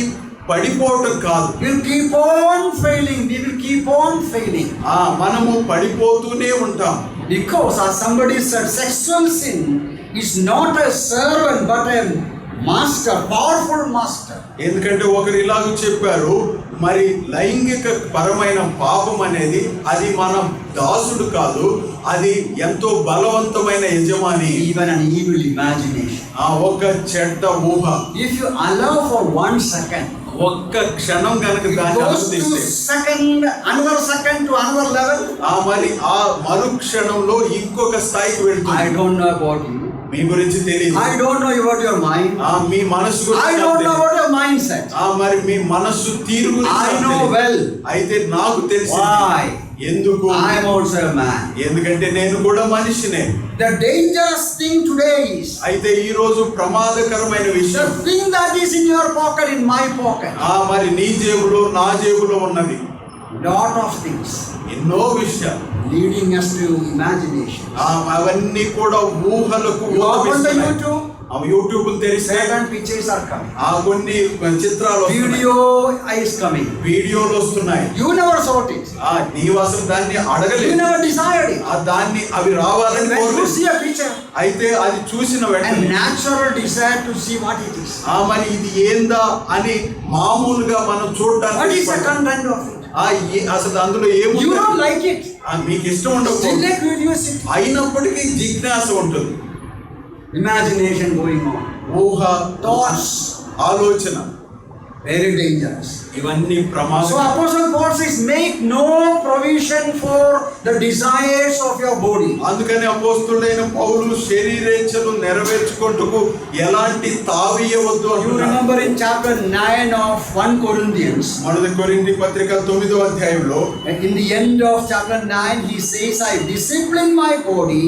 పడిపోవటం కాదు. We'll keep on failing. We will keep on failing. మనము పడిపోతూనే ఉంటాం. Because as somebody said, sexual sin is not a servant but a master, powerful master. ఎందుకంటే ఒకరు ఇలాగ చెప్పారు, మరి లైంగిక పరమైన పాపం అనేది అది మన దాసుడు కాదు, అది ఎంతో బలవంతమైన యజమాని. Even an evil imagination. ఒక చెడ్డ ఊహ. If you allow for 1 second, ఒక్క క్షణం కనుక it దాన్ని goes to అనుమతిస్తే another second to another level. మరి ఆ మరుక్షణంలో ఇంకొక స్థాయికి I వెళ్తుంది. don't know about you. మీ గురించి తెలియదు. I don't know about your mind. మీ మనసు I don't know about your mindset. మరి మీ మనస్సు తీరు గురించి I నాకు know తెలియదు. well. అయితే నాకు తెలిసి Why? ఎందుకు? I am also a man. ఎందుకంటే నేను కూడా మనిషినే. The dangerous thing today is అయితే ఈ రోజు ప్రమాదకరమైన the విషయం thing that is in your pocket, in my pocket. మరి నీ జేబులో నా జేబులో ఉన్నది. Lot of things ఎన్నో విషయాలు leading us to imagination. అవన్నీ కూడా ఊహలకు You open the ఊహమిస్తున్నాయి. YouTube, YouTube తెరిస్తే certain pictures are coming. కొన్ని చిత్రాలు వస్తున్నాయి. Video is coming. వీడియోలు వస్తున్నాయి. You never sought it. నీవు అసలు దాన్ని You అడగలేదు. never desired it. దాన్ని అవి రావాలని When you కోరలేదు. see a picture, అయితే అది చూసిన a వెంటనే natural desire to see what it is. మరి ఇది ఏందా అని మామూలుగా మనం What is the చూడడానికి content of it? అసలు అందులో You ఏముంది? don't like it. మీకు ఇష్టం Still ఉండకపోవచ్చు, a curiosity. అయినప్పటికీ జిజ్ఞాస ఉంటుంది. Imagination going on. ఊహ, Thoughts. ఆలోచన, Very dangerous. ఇవన్నీ So ప్రమాదం. Apostle Paul says, make no provision for the desires of your body. అందుకని అపోస్తుడైన పౌలు శరీరేచ్ఛలు నెరవేర్చుకుంటూ ఎలాంటి తావీయవద్దు You అంటున్నాడు. remember in chapter 9 of 1 Corinthians, మొదటి కొరింథీ పత్రిక 9వ అధ్యాయంలో in the end of chapter 9, he says, I discipline my body,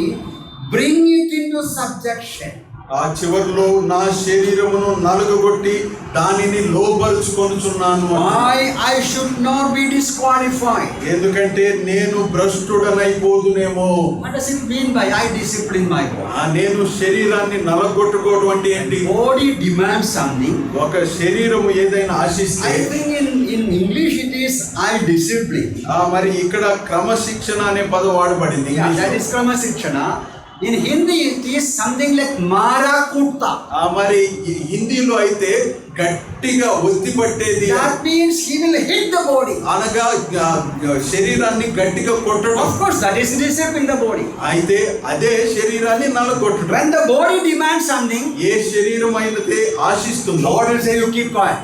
bring it into subjection. ఆ చివర్లో నా శరీరమును నలుగగొట్టి దానిని లోబరుచుకొనుచున్నాను అన్నాడు. I should not be disqualified. ఎందుకంటే నేను భ్రష్టుడనైపోదునేమో. What does it mean by I discipline my body? నేను శరీరాన్ని నలగొట్టుకోవడం అంటే ఏంటి? Body demands something. ఒక శరీరము ఏదైనా ఆశిస్తే, I think in English it is I discipline. మరి ఇక్కడ క్రమశిక్షణ అనే పదం వాడబడింది. Yeah, that is Kramasikshana. In Hindi it is something like Mara Kutta. మరి హిందీలో అయితే గట్టిగా ఒత్తి పట్టేది, That means he will hit the body. అనగా శరీరాన్ని గట్టిగా కొట్టడం. Of course, that is discipline the body. అయితే అదే శరీరాన్ని నలగొట్టడం. When the body demands something, ఏ శరీరం అయితే ఆశిస్తుందో, Lord will say you keep quiet.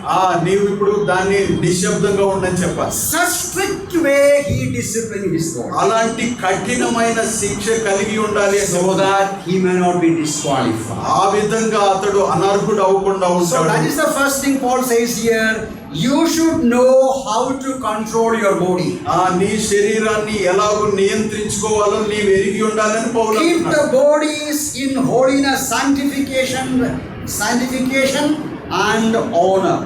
నీవు ఇప్పుడు దాన్ని నిశ్శబ్దంగా ఉండని చెప్పాలి. Such strict way he disciplined his body, అలాంటి కఠినమైన శిక్ష కలిగి ఉండాలి, so that he may not be disqualified. ఆ విధంగా అతడు అనర్హుడు అవ్వకుండా So ఉంటాడు. that is the first thing Paul says here. You should know how to control your body. నీ శరీరాన్ని ఎలాగో నియంత్రించుకోవాలో నీవు ఎరిగి ఉండాలని పౌలు Keep అంటున్నాడు. the bodies in holiness, sanctification and honor.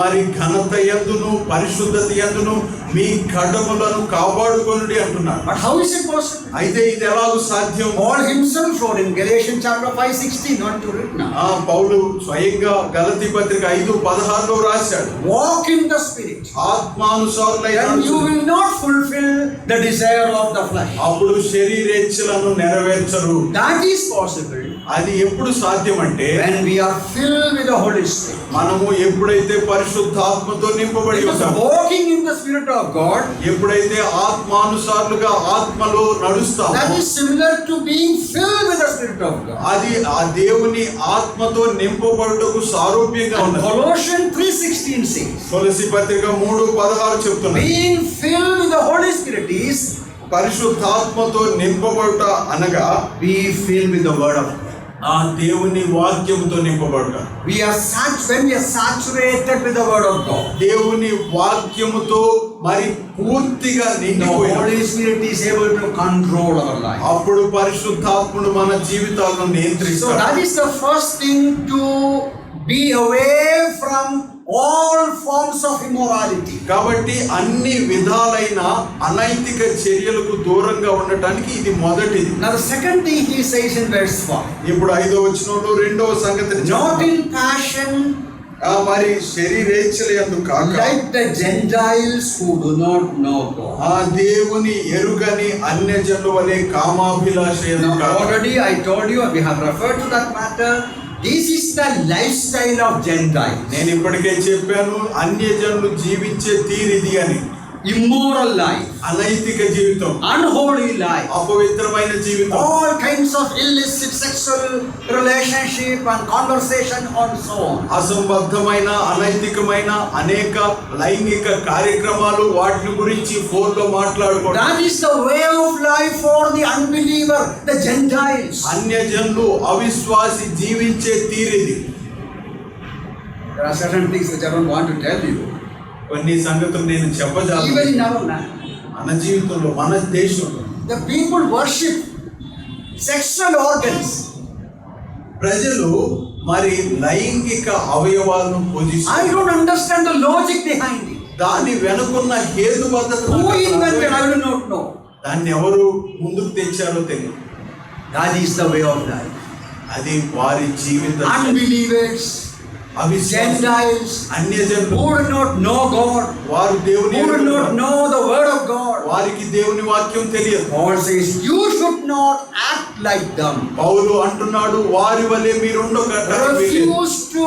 మరి ఘనత యందును పరిశుద్ధత యందును మీ కడములను కాపాడుకొనుడి అంటున్నాడు. But how is it possible? అయితే ఇది ఎలాగో సాధ్యం? Paul himself wrote in Galatians chapter 5:16, not to read now. పౌలు స్వయంగా గలతీ పత్రిక 5:16లో రాశాడు, Walk in the spirit, ఆత్మానుసారులైన then you will not fulfill the desire of the flesh. అప్పుడు శరీరేచ్ఛలను నెరవేర్చరు. That is possible అది ఎప్పుడు సాధ్యం అంటే, when we are filled with the Holy Spirit. మనము ఎప్పుడైతే పరిశుద్ధాత్మతో నింపబడి Because ఉంటామో, walking in the spirit of God, ఎప్పుడైతే ఆత్మానుసారులుగా ఆత్మలో నడుస్తామో, that is similar to being filled with the spirit of God. అది ఆ దేవుని ఆత్మతో నింపబడుటకు సారూప్యంగా And ఉన్నది. Colossians 3:16 says, తులసి పత్రిక 3:16 చెప్తున్నది, being filled with the Holy Spirit is పరిశుద్ధాత్మతో నింపబడుట అనగా be filled with the word of God. ఆ దేవుని వాక్యముతో నింపబడుట. When we are saturated with the word of God, దేవుని వాక్యముతో మరి పూర్తిగా the నిండిపోయిన Holy Spirit is able to control our life. అప్పుడు పరిశుద్ధాత్ముడు మన జీవితాలను So నియంత్రిస్తాడు. that is the first thing, to be away from all forms of immorality. కాబట్టి అన్ని విధాలైన అనైతిక చర్యలకు దూరంగా ఉండటానికి ఇది మొదటిది. Now the second thing he says in verse 5, ఇప్పుడు 5వ వచనంలో రెండవ సంగతిని not చెప్తున్నాడు. in passion మరి శరీరేచ్ఛల యందు కాక, like the Gentiles who do not know God. ఆ దేవుని ఎరుగని అన్యజనుల వలె కామాభిలాష యందు Now కాక. already I told you, we have referred to that matter. This is the lifestyle of Gentiles. నేను ఇప్పటికే చెప్పాను, అన్యజనులు జీవించే తీరిది అని. Immoral life, అనైతిక జీవితం, unholy life, అపవిత్రమైన జీవితం, all kinds of illicit sexual relationship and conversation and so on. అసంబద్ధమైన అనైతికమైన అనేక లైంగిక కార్యక్రమాలు, వాటి గురించి ఫోన్లో మాట్లాడుకోవడం. That is the way of life for the unbeliever, the Gentiles. అన్యజనులు అవిశ్వాసి జీవించే తీరిది. There are certain things which I don't want to tell you. కొన్ని సంగతులు నేను చెప్పజాలను. Even in our land, మన జీవితంలో, మన దేశంలో the people worship sexual organs. ప్రజలు మరి లైంగిక అవయవాలను I పూజిస్తారు. don't understand the logic behind it. దాని వెనుకున్న హేతుబద్ధత Who invented? I do not know. దాన్ని ఎవరు ముందుకు తెచ్చారో తెలియదు. That is the way of life. అది వారి జీవితం. Unbelievers, Gentiles, అన్యజనులు who do not know God, వారు దేవుని who do ఎరుగరు. not know the word of God. వారికి దేవుని వాక్యం తెలియదు. Paul says, you should not act like them. పౌలు అంటున్నాడు వారి వలె మీరు Refuse to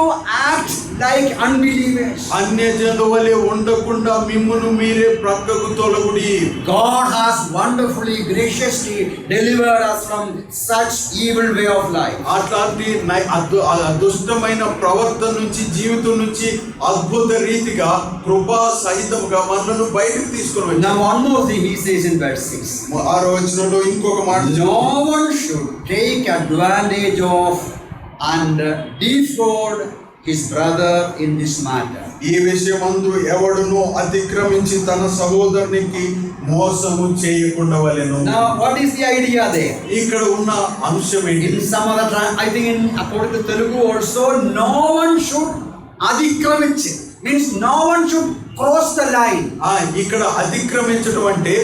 act like unbelievers. అన్యజనుల వలె ఉండకుండా మిమ్మును మీరే ప్రక్కకు తొలగుడి. God has wonderfully, graciously delivered us from such evil way of life. అట్లాంటి దుష్టమైన ప్రవర్తన నుంచి, జీవితం నుంచి అద్భుత రీతిగా కృపా సహితముగా మనలను బయటకు తీసుకుని Now one more thing he says in verse 6. 6వ వచనంలో ఇంకొక మాట, No one should take advantage of and defraud his brother in this matter. ఈ విషయమందు ఎవడును అతిక్రమించి తన సహోదరునికి మోసము చేయకుండా వలెను. Now what is the idea there? ఇక్కడ ఉన్న అంశం ఏంటి? In some other I think in according to Telugu also, no one should adikraminchi, means no one should cross the line. ఇక్కడ అతిక్రమించడం అంటే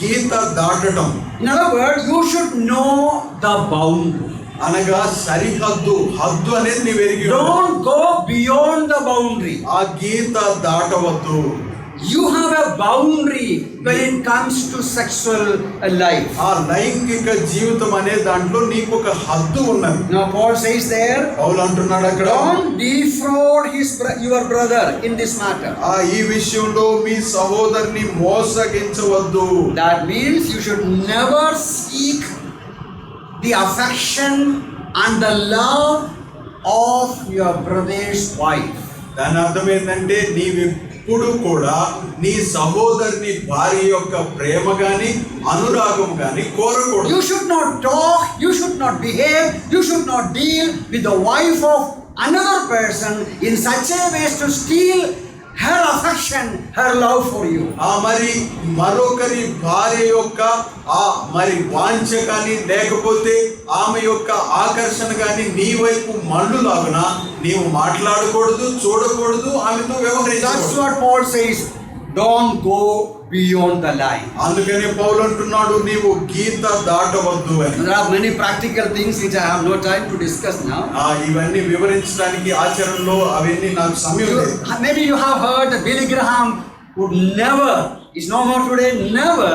గీత దాటడం. In other words, you should know the boundary. అనగా సరిహద్దు, హద్దు అనేది నీవు ఎరిగి ఉండాలి. Don't go beyond the boundary. ఆ గీత దాటవద్దు. You have a boundary when it comes to sexual life. ఆ లైంగిక జీవితం అనే దాంట్లో నీకు ఒక హద్దు ఉన్నది. Now Paul says there, పౌలు అంటున్నాడు అక్కడ, don't defraud your brother in this matter. ఈ విషయంలో మీ సహోదరుని మోసగించవద్దు. That means you should never seek the affection and the love of your brother's wife. దాని అర్థం ఏంటంటే నీవెప్పుడు కూడా నీ సహోదరుని భార్య యొక్క ప్రేమ గాని అనురాగం గాని కోరకూడదు. You should not talk, you should not behave, you should not deal with the wife of another person in such a way to steal her affection, her love for you. మరి మరొకరి భార్య యొక్క మరి వాంఛ కానీ లేకపోతే ఆమె యొక్క ఆకర్షణ కానీ నీ వైపు మళ్ళులాగున నీవు మాట్లాడకూడదు, చూడకూడదు, ఆమెతో వ్యవహరించకూడదు. That's what Paul says, don't go beyond the line. అందుకనే పౌలు అంటున్నాడు నీవు గీత దాటవద్దు అని. There are many practical things which I have no time to discuss now. ఇవన్నీ వివరించడానికి ఆచరణలో అవన్నీ నాకు సమయం లేదు. Maybe you have heard that Billy Graham would never, is no more today, never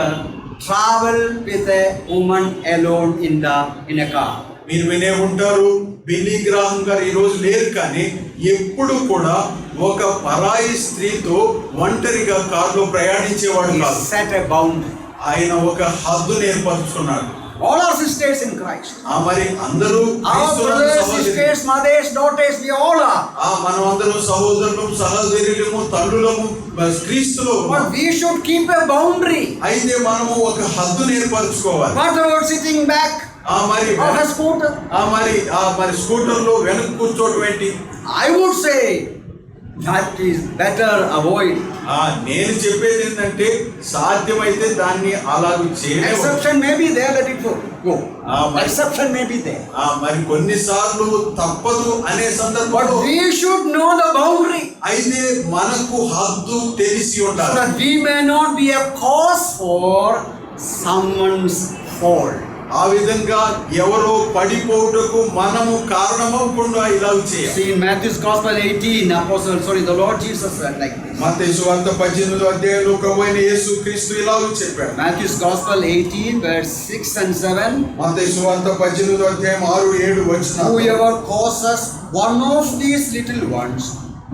travel with a woman alone in a car. మీరు వినే ఉంటారు, బిల్లీ గ్రాహం గారు ఈ రోజు లేరు, కానీ ఎప్పుడు కూడా ఒక పరాయి స్త్రీతో ఒంటరిగా కారులో ప్రయాణించేవాడు కాదు. Set a boundary. ఆయన ఒక హద్దును ఏర్పరచుకున్నాడు. All our sisters in Christ. మరి అందరూ Our brothers, sisters, mothers, daughters, we all are. మనం అందరూ సహోదరులు, సహోదరులము, తల్లులము క్రీస్తులో. But we should keep a boundary. అయితే మనము ఒక హద్దును ఏర్పరచుకోవాలి. What about sitting back? మరి Or a scooter? మరి స్కూటర్ లో వెనక కూర్చోవడం ఏంటి? I would say that is better avoid. నేను చెప్పేది ఏంటంటే సాధ్యమైతే దాన్ని అలాగ చేయలేదు. Exception may be there, let it go. Exception may be there. మరి కొన్నిసార్లు తప్పదు అనే But సందర్భంలో we should know the boundary. అయితే మనకు హద్దు తెలిసి So ఉండాలి. that we may not be a cause for someone's fall. ఆ విధంగా ఎవరో పడిపోవుటకు మనము కారణమవకుండా ఇలా చేయాలి. See in Matthew's Gospel 18, the Lord Jesus said like this. మత్తయి సువార్త 18వ అధ్యాయంలో ప్రభువైన యేసుక్రీస్తు ఇలా చెప్పాడు. Matthew's Gospel 18 verse 6 and 7. మత్తయి సువార్త 18వ అధ్యాయం 6-7 వచనాలు. Whoever causes one of these little ones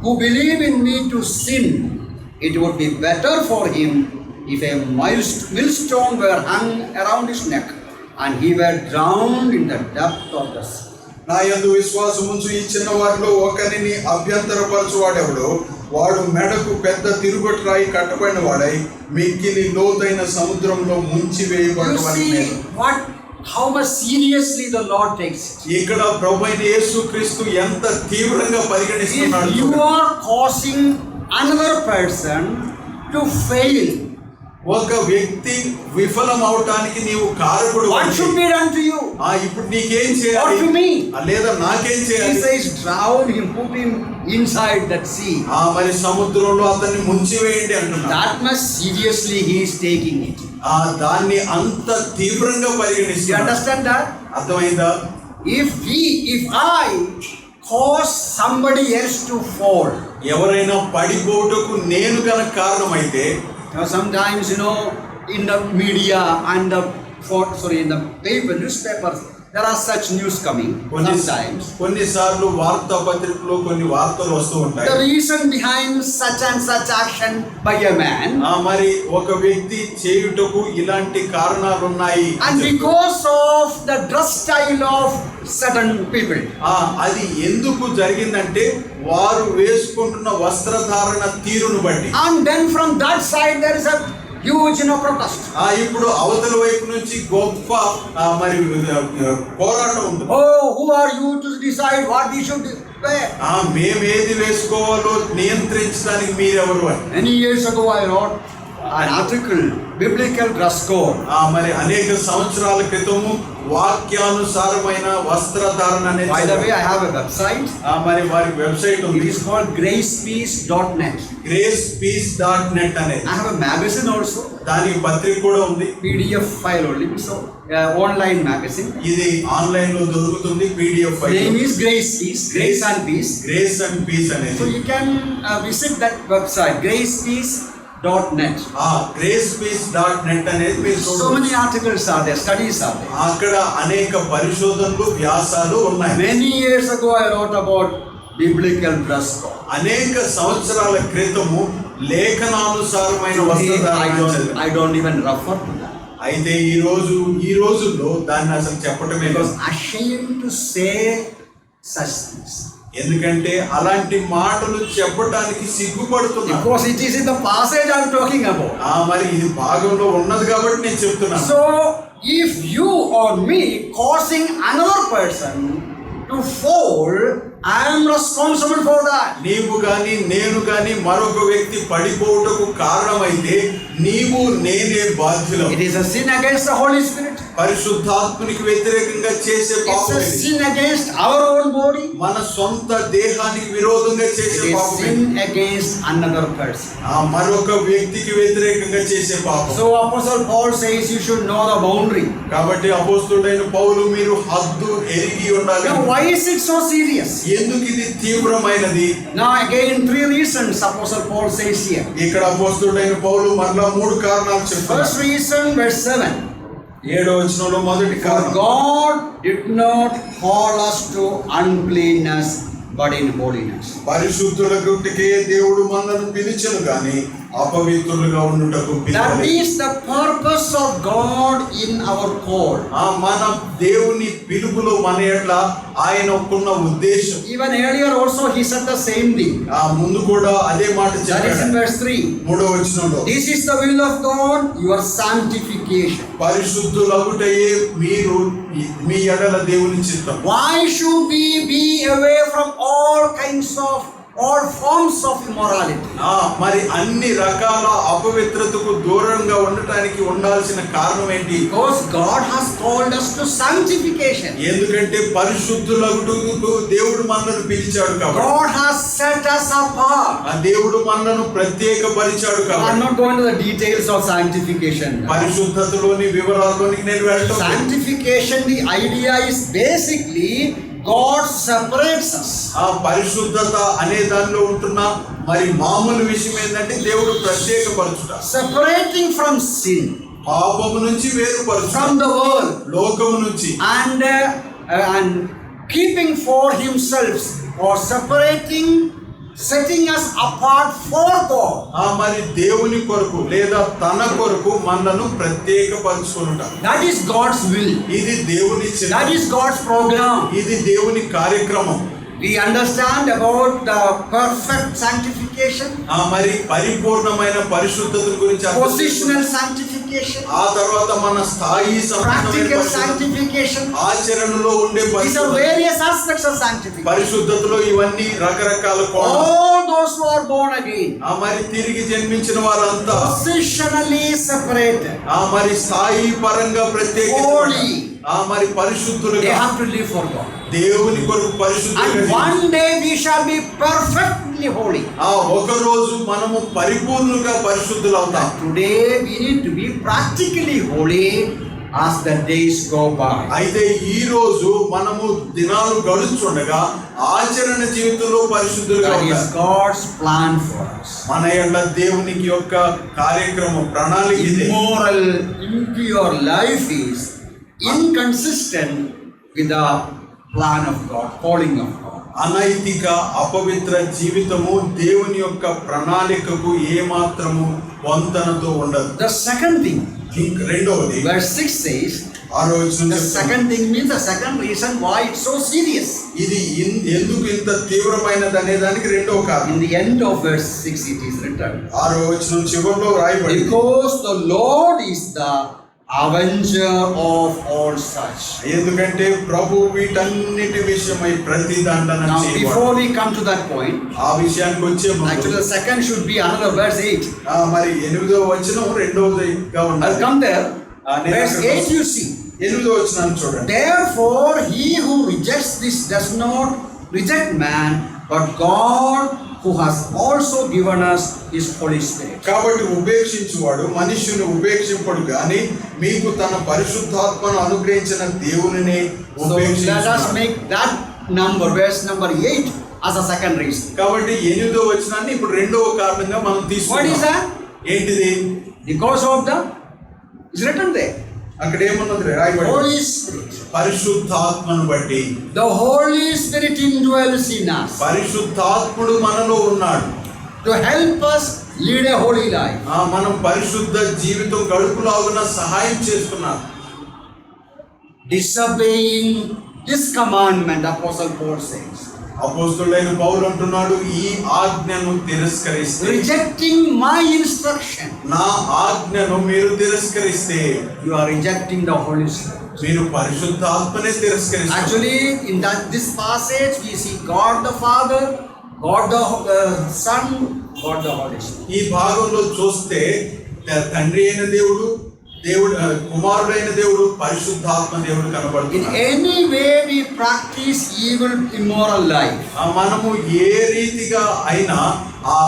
who believe in me to sin, it would be better for him if a millstone were hung around his neck and he were drowned in the depth of the sea. నా యందు విశ్వాసముంచు ఈ చిన్న వారిలో ఒకరిని అభ్యంతరపరచువాడెవడో వాడు మెడకు పెద్ద తిరుగటి రాయి కట్టబడిన వాడై మిక్కిలి లోతైన సముద్రంలో ముంచి వేయబడవని. How much seriously the Lord takes it. ఇక్కడ ప్రభువైన యేసుక్రీస్తు ఎంత తీవ్రంగా పరిగణిస్తున్నాడు. If you are causing another person to fail, ఒక వ్యక్తి విఫలం అవటానికి నీవు కారకుడు. what should be done to you? ఇప్పుడు నీకేం చేయాలి? Or to me? లేదా నాకేం He చేయాలి? says drown him, put him inside that sea. మరి సముద్రంలో అతన్ని ముంచివేయండి అంటున్నాడు. That much seriously he is taking it. దాన్ని అంత తీవ్రంగా You పరిగణిస్తున్నాడు. understand that? అర్థమైందా? If I cause somebody else to fall. ఎవరైనా పడిపోవుటకు నేను గనక కారణమైతే, Now sometimes, in the media and in the paper, newspapers, there are such news coming. Sometimes కొన్నిసార్లు వార్తాపత్రికలో కొన్ని వార్తలు వస్తూ ఉంటాయి. the reason behind such and such action by a man, మరి ఒక వ్యక్తి చేయుటకు ఇలాంటి కారణాలు ఉన్నాయి and because of the dress style of certain people. అది ఎందుకు జరిగిందంటే వారు వేసుకుంటున్న వస్త్రధారణ తీరును బట్టి. And then from that side there is a huge protest. ఇప్పుడు అవతల వైపు నుంచి గొప్ప మరి పోరాటం ఉంటుంది. Oh, who are you to decide what we should wear? మేము ఏది వేసుకోవాలో నియంత్రించడానికి మీరెవరు అని. Many years ago I wrote an article, biblical dress code. మరి అనేక సంవత్సరాల క్రితము వాక్యానుసారమైన వస్త్రధారణ అనేది. By the way, I have a website. మరి వారి వెబ్సైట్ ఉంది. It is called gracepeace.net. gracepeace.net అనేది. I have a magazine also. దానికి పత్రిక కూడా ఉంది. PDF file only. So online magazine. ఇది ఆన్లైన్ లో దొరుకుతుంది. PDF file. Name is Grace Peace. Grace and Peace. Grace and Peace అనేది. So you can visit that website, gracepeace.net. gracepeace.net అనేది మీరు So చూడవచ్చు. many articles are there, studies are there. అక్కడ అనేక పరిశోధనలు వ్యాసాలు ఉన్నాయి. Many years ago I wrote about biblical dress code. అనేక సంవత్సరాల క్రితము లేఖనానుసారమైన వస్త్రధారణ. I don't even refer to that. అయితే ఈ రోజుల్లో దాన్ని అసలు చెప్పటమే I was లేదు. ashamed to say such things. ఎందుకంటే అలాంటి మాటలు చెప్పటానికి సిగ్గుపడుతున్నా. Because it is in the passage I am talking about. మరి ఇది భాగంలో ఉన్నది కాబట్టి నేను చెప్తున్నాను. So if you or me causing another person to fall, I am responsible for that. నీవు గాని నేను గాని మరొక వ్యక్తి పడిపోవుటకు కారణమైతే నీవు నేనే బాధ్యులం. It is a sin against the Holy Spirit. పరిశుద్ధాత్మనికి వ్యతిరేకంగా చేసే It's పాపం a ఇది. sin against our own body. మన సొంత దేహానికి విరోధంగా చేసే It is పాపం ఇది. sin against another person. మరొక వ్యక్తికి వ్యతిరేకంగా చేసే పాపం. So Apostle Paul says you should know the boundary. కాబట్టి అపోస్తలుడైన పౌలు మీరు హద్దు ఎరిగి ఉండాలి. Now why is it so serious? ఎందుకు ఇది తీవ్రమైనది? Now again 3 reasons Apostle Paul says here. ఇక్కడ అపోస్తలుడైన పౌలు మరలా 3 కారణాలు చెప్తారు. First reason, verse 7. 7వ వచనంలో మొదటి For కారణం. God did not call us to uncleanness, but in holiness. పరిశుద్ధులకుటికే దేవుడు మనల్ని పిలిచెను గాని అపవిత్రులుగా ఉండుటకు That పిలవలేదు. is the purpose of God in our call. మన దేవుని పిలుపులో మన ఎట్లా ఆయనకున్న ఉద్దేశం. Even earlier also he said the same thing. ముందు కూడా అదే మాట That is in చెప్పాడు. verse 3. 3వ వచనంలో This is the will of God, your sanctification. పరిశుద్ధులగుటయే మీరు మీ ఎడల దేవుని చిత్తం. Why should we be away from all forms of immorality? మరి అన్ని రకాల అపవిత్రతకు దూరంగా ఉండటానికి ఉండాల్సిన కారణం ఏంటి? Because God has called us to sanctification. ఎందుకంటే పరిశుద్ధులగుటకు దేవుడు మనల్ని పిలిచాడు కాబట్టి. God has set us apart. ఆ దేవుడు మనల్ని ప్రత్యేకపరిచాడు I'm కాబట్టి. not going to the details of sanctification. పరిశుద్ధతలోని వివరాల్లోనికి నేను వెళ్ళటం లేదు. Sanctification, the idea is basically God separates us. ఆ పరిశుద్ధత అనే దానిలో ఉంటున్న మరి మామూలు విషయం ఏంటంటే దేవుడు ప్రత్యేకపరచుట. Separating from sin, పాపము నుంచి వేరుపరచుట. from the world, లోకము నుంచి. and keeping for himself, or setting us apart for God. మరి దేవుని కొరకు లేదా తన కొరకు మనను ప్రత్యేకపరచుకొనుట. That is God's will. ఇది దేవుని చిత్తం. That is God's program. ఇది దేవుని కార్యక్రమం. We understand about the perfect sanctification, మరి పరిపూర్ణమైన పరిశుద్ధత గురించి positional sanctification, ఆ తర్వాత మన స్థాయి practical sanctification. ఆచరణలో ఉండే These are various aspects of sanctification. పరిశుద్ధతలో ఇవన్నీ రకరకాల కోణాలు. All those who are born again, మరి తిరిగి జన్మించిన వారంతా positionally separated, మరి స్థాయి పరంగా ప్రత్యేక holy, మరి they పరిశుద్ధులుగా have to live for God. దేవుని కొరకు And పరిశుద్ధులుగా. one day we shall be perfectly holy. ఒక రోజు మనము పరిపూర్ణంగా పరిశుద్ధులు అవుతాం. Today we need to be practically holy as the days go by. అయితే ఈ రోజు మనము దినాలు గడుచుండగా ఆచరణ జీవితంలో పరిశుద్ధులుగా That is ఉండాలి. God's plan for us. మన యొక్క దేవునికి యొక్క కార్యక్రమం ప్రణాళిక ఇదే. Immoral, impure life is inconsistent with the plan of God, calling of God. అనైతిక అపవిత్ర జీవితము దేవుని యొక్క ప్రణాళికకు ఏమాత్రము పొంతనతో ఉండదు. The second thing, రెండవది verse 6 says, ఆరో వచనం the చెప్తుంది. second thing means the second reason why it's so serious. ఇది ఎందుకు ఇంత తీవ్రమైనది అనే దానికి రెండవ కారణం. In the end of verse 6 it is written, ఆరో వచనం చివరిలో రాయబడింది. because the Lord is the avenger of all such. ఎందుకంటే ప్రభు వీటన్నిటి విషయమై ప్రతి దండన Now చేయవాడు. before we come to that point, ఆ విషయానికి వచ్చే ముందు actually the second should be another verse 8. మరి 8వ వచనం రెండవదిగా I'll ఉండాలి. come there. నేను Verse అక్కడికి 8 you see. 8వ వచనాన్ని చూడండి. Therefore he who rejects this does not reject man, but God who has also given us his Holy Spirit. కాబట్టి ఉపేక్షించువాడు మనుష్యుని ఉపేక్షింపడు గాని మీకు తన పరిశుద్ధాత్మను అనుగ్రహించిన దేవునిని So let us ఉపేక్షించువాడు. make that number, verse number 8, as a second reason. కాబట్టి 8వ వచనాన్ని ఇప్పుడు రెండవ కారణంగా మనం What is తీసుకుంటాం. that? ఏంటిది? Because of the, it's written there, అక్కడ ఏమన్నది రాయబడి Holy Spirit. పరిశుద్ధాత్మను బట్టి. The Holy Spirit indwells in us పరిశుద్ధాత్ముడు మనలో ఉన్నాడు. to help us lead a holy life. మనం పరిశుద్ధ జీవితం గడుపులాగున సహాయం చేస్తున్నాడు. Disobeying this commandment, Apostle Paul says, అపోస్తలుడైన పౌలు అంటున్నాడు, ఈ ఆజ్ఞను తిరస్కరిస్తే, rejecting my instruction, నా ఆజ్ఞను మీరు తిరస్కరిస్తే you are rejecting the Holy Spirit. మీరు పరిశుద్ధాత్మనే తిరస్కరిస్తారు. Actually, in this passage, we see God the Father, God the Son, God the Holy Spirit. ఈ భాగంలో చూస్తే తండ్రి అయిన దేవుడు, కుమారుడైన దేవుడు, పరిశుద్ధాత్మ దేవుడు In కనబడుతున్నారు. any way we practice evil, immoral life, మనము ఏ రీతిగా అయినా ఆ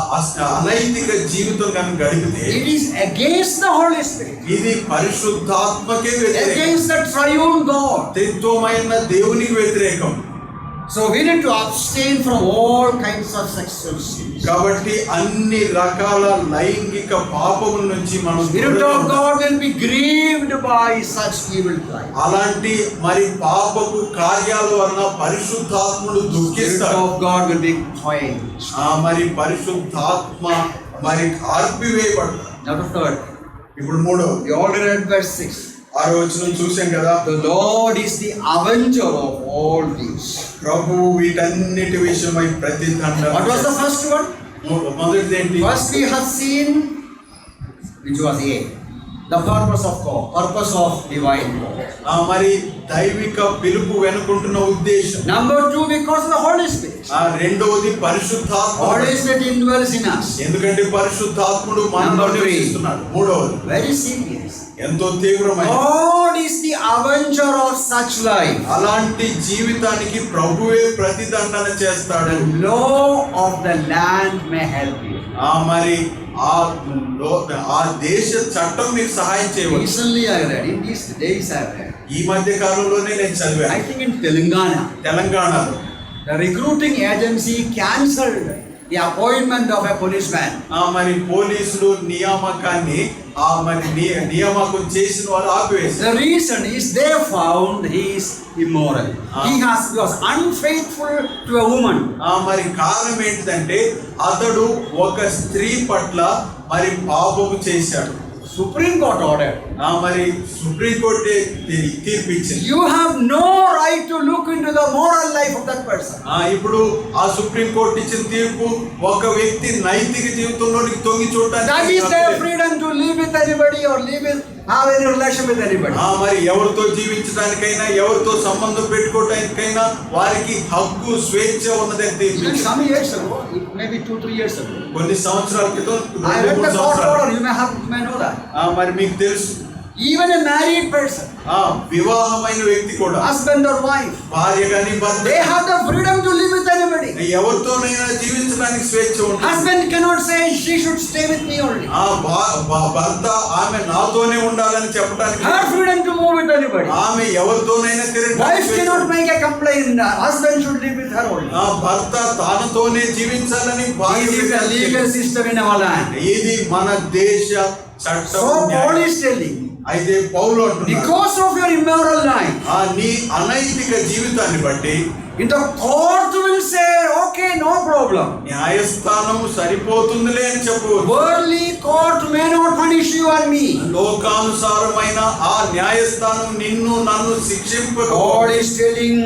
అనైతిక జీవితం కనుక గడిపితే it is against the Holy Spirit, ఇది పరిశుద్ధాత్మకే వ్యతిరేకం, against the triune God. త్రిత్వమైన దేవునికి వ్యతిరేకం. So we need to abstain from all kinds of sexual sins. కాబట్టి అన్ని రకాల లైంగిక పాపముల నుంచి మనం Spirit of God will be grieved by such evil life. అలాంటి మరి పాపపు కార్యాల వలన పరిశుద్ధాత్ముడు Spirit దుఃఖిస్తాడు. of God will be quenched. మరి పరిశుద్ధాత్మ మరి ఆర్పివేయబడతాడు. Now the third, ఇప్పుడు మూడవది we already read verse 6. 6వ వచనం చూసాం కదా. The Lord is the avenger of all these. ప్రభువు వీటన్నిటి విషయమై ప్రతి దండన. What was the first one? మొదటిది ఏంటి? First we have seen, which was A, the purpose of God, purpose of divine God. మరి దైవిక పిలుపు వెనుకుంటున్న ఉద్దేశం. Number 2, because of the Holy Spirit. రెండవది పరిశుద్ధాత్మ. Holy Spirit indwells in us. ఎందుకంటే పరిశుద్ధాత్ముడు మనలో Number 3. నివసిస్తున్నాడు. మూడవది Very serious. ఎంతో తీవ్రమైన, God is the avenger of such life. అలాంటి జీవితానికి ప్రభువే ప్రతిదండన చేస్తాడు. The law of the land may help you. మరి ఆ దేశ చట్టం మీకు సహాయం చేయవచ్చు. Recently I read, in these days I read, ఈ మధ్య కాలంలోనే నేను I చదివాను. think in Telangana, తెలంగాణలో the recruiting agency cancelled the appointment of a policeman. మరి పోలీసులు నియామకాన్ని మరి నియామకం చేసిన వాళ్ళు ఆపివేశారు. The reason is they found he is immoral. He was unfaithful to a woman. మరి కారణం ఏంటిదంటే అతడు ఒక స్త్రీ పట్ల మరి పాపము చేశాడు. Supreme Court ordered. మరి supreme court తీర్పిచ్చింది. You have no right to look into the moral life of that person. ఇప్పుడు ఆ సుప్రీంకోర్టు ఇచ్చిన తీర్పు ఒక వ్యక్తి నైతిక జీవితంలోనికి తొంగి That is their చూడటానికి freedom to live with anybody or have any relation with anybody. మరి ఎవరితో జీవించడానికైనా ఎవరితో సంబంధం పెట్టుకోవడానికైనా వారికి హక్కు స్వేచ్ఛ ఉన్నదని Even తీర్పించింది. some years ago, maybe 2-3 years ago, కొన్ని సంవత్సరాల క్రితం, I read 2-3 the court సంవత్సరాలు order. You may know that. మరి మీకు తెలుసు Even a married person, వివాహమైన వ్యక్తి కూడా, husband or wife, భార్య గాని భర్త, they have the freedom to live with anybody. ఎవరితోనైనా జీవించడానికి స్వేచ్ఛ ఉంటుంది. Husband cannot say she should stay with me only. భర్త ఆమె నాతోనే ఉండాలని చెప్పడానికి, Her freedom to move with anybody. ఆమె ఎవరితోనైనా Wife cannot make a complaint. Husband should live with her only. భర్త తానతోనే జీవించాలని భార్య. This is the legal system in our land. ఇది మన దేశ చట్టం. So Paul is telling, అయితే పౌలు అంటున్నాడు, because of your immoral life, నీ అనైతిక జీవితాన్ని బట్టి in the court will say, okay, no problem. న్యాయస్థానం సరిపోతుందిలే అని చెప్పవచ్చు. Worldly court may not punish you and me. లోకానుసారమైన ఆ న్యాయస్థానం నిన్ను నన్ను శిక్షింపదు. God is telling,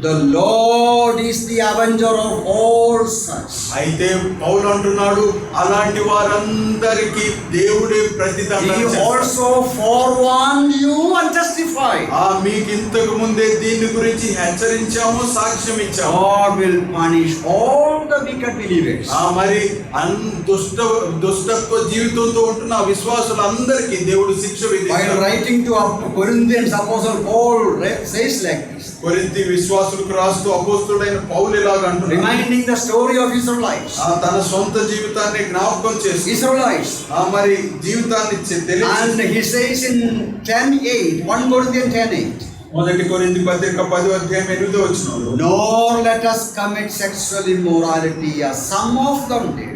the Lord is the avenger of all such. అయితే పౌలు అంటున్నాడు, అలాంటి వారందరికీ దేవుడే ప్రతిదండన He చేస్తాడు. also forewarned you and testified. మీకు ఇంతకు ముందే దీని గురించి హెచ్చరించాము, సాక్ష్యం ఇచ్చాము. God will punish all the wicked believers. మరి దుష్టత్వ జీవితంతో ఉంటున్న విశ్వాసులందరికీ దేవుడు శిక్ష While విధిస్తాడు. writing to Corinthians, Apostle Paul says like this, కొరింథీ విశ్వాసులకు రాస్తూ అపోస్తలుడైన పౌలు ఇలాగ అంటున్నాడు, reminding the story of Israelites. తన సొంత జీవితాన్ని జ్ఞాపకం చేసి Israelites. మరి జీవితాన్ని And he says in 10:8, 1 Corinthians 10:8, మొదటి కొరింథీ పత్రిక 10:8, nor let us commit sexual immorality as some of them did,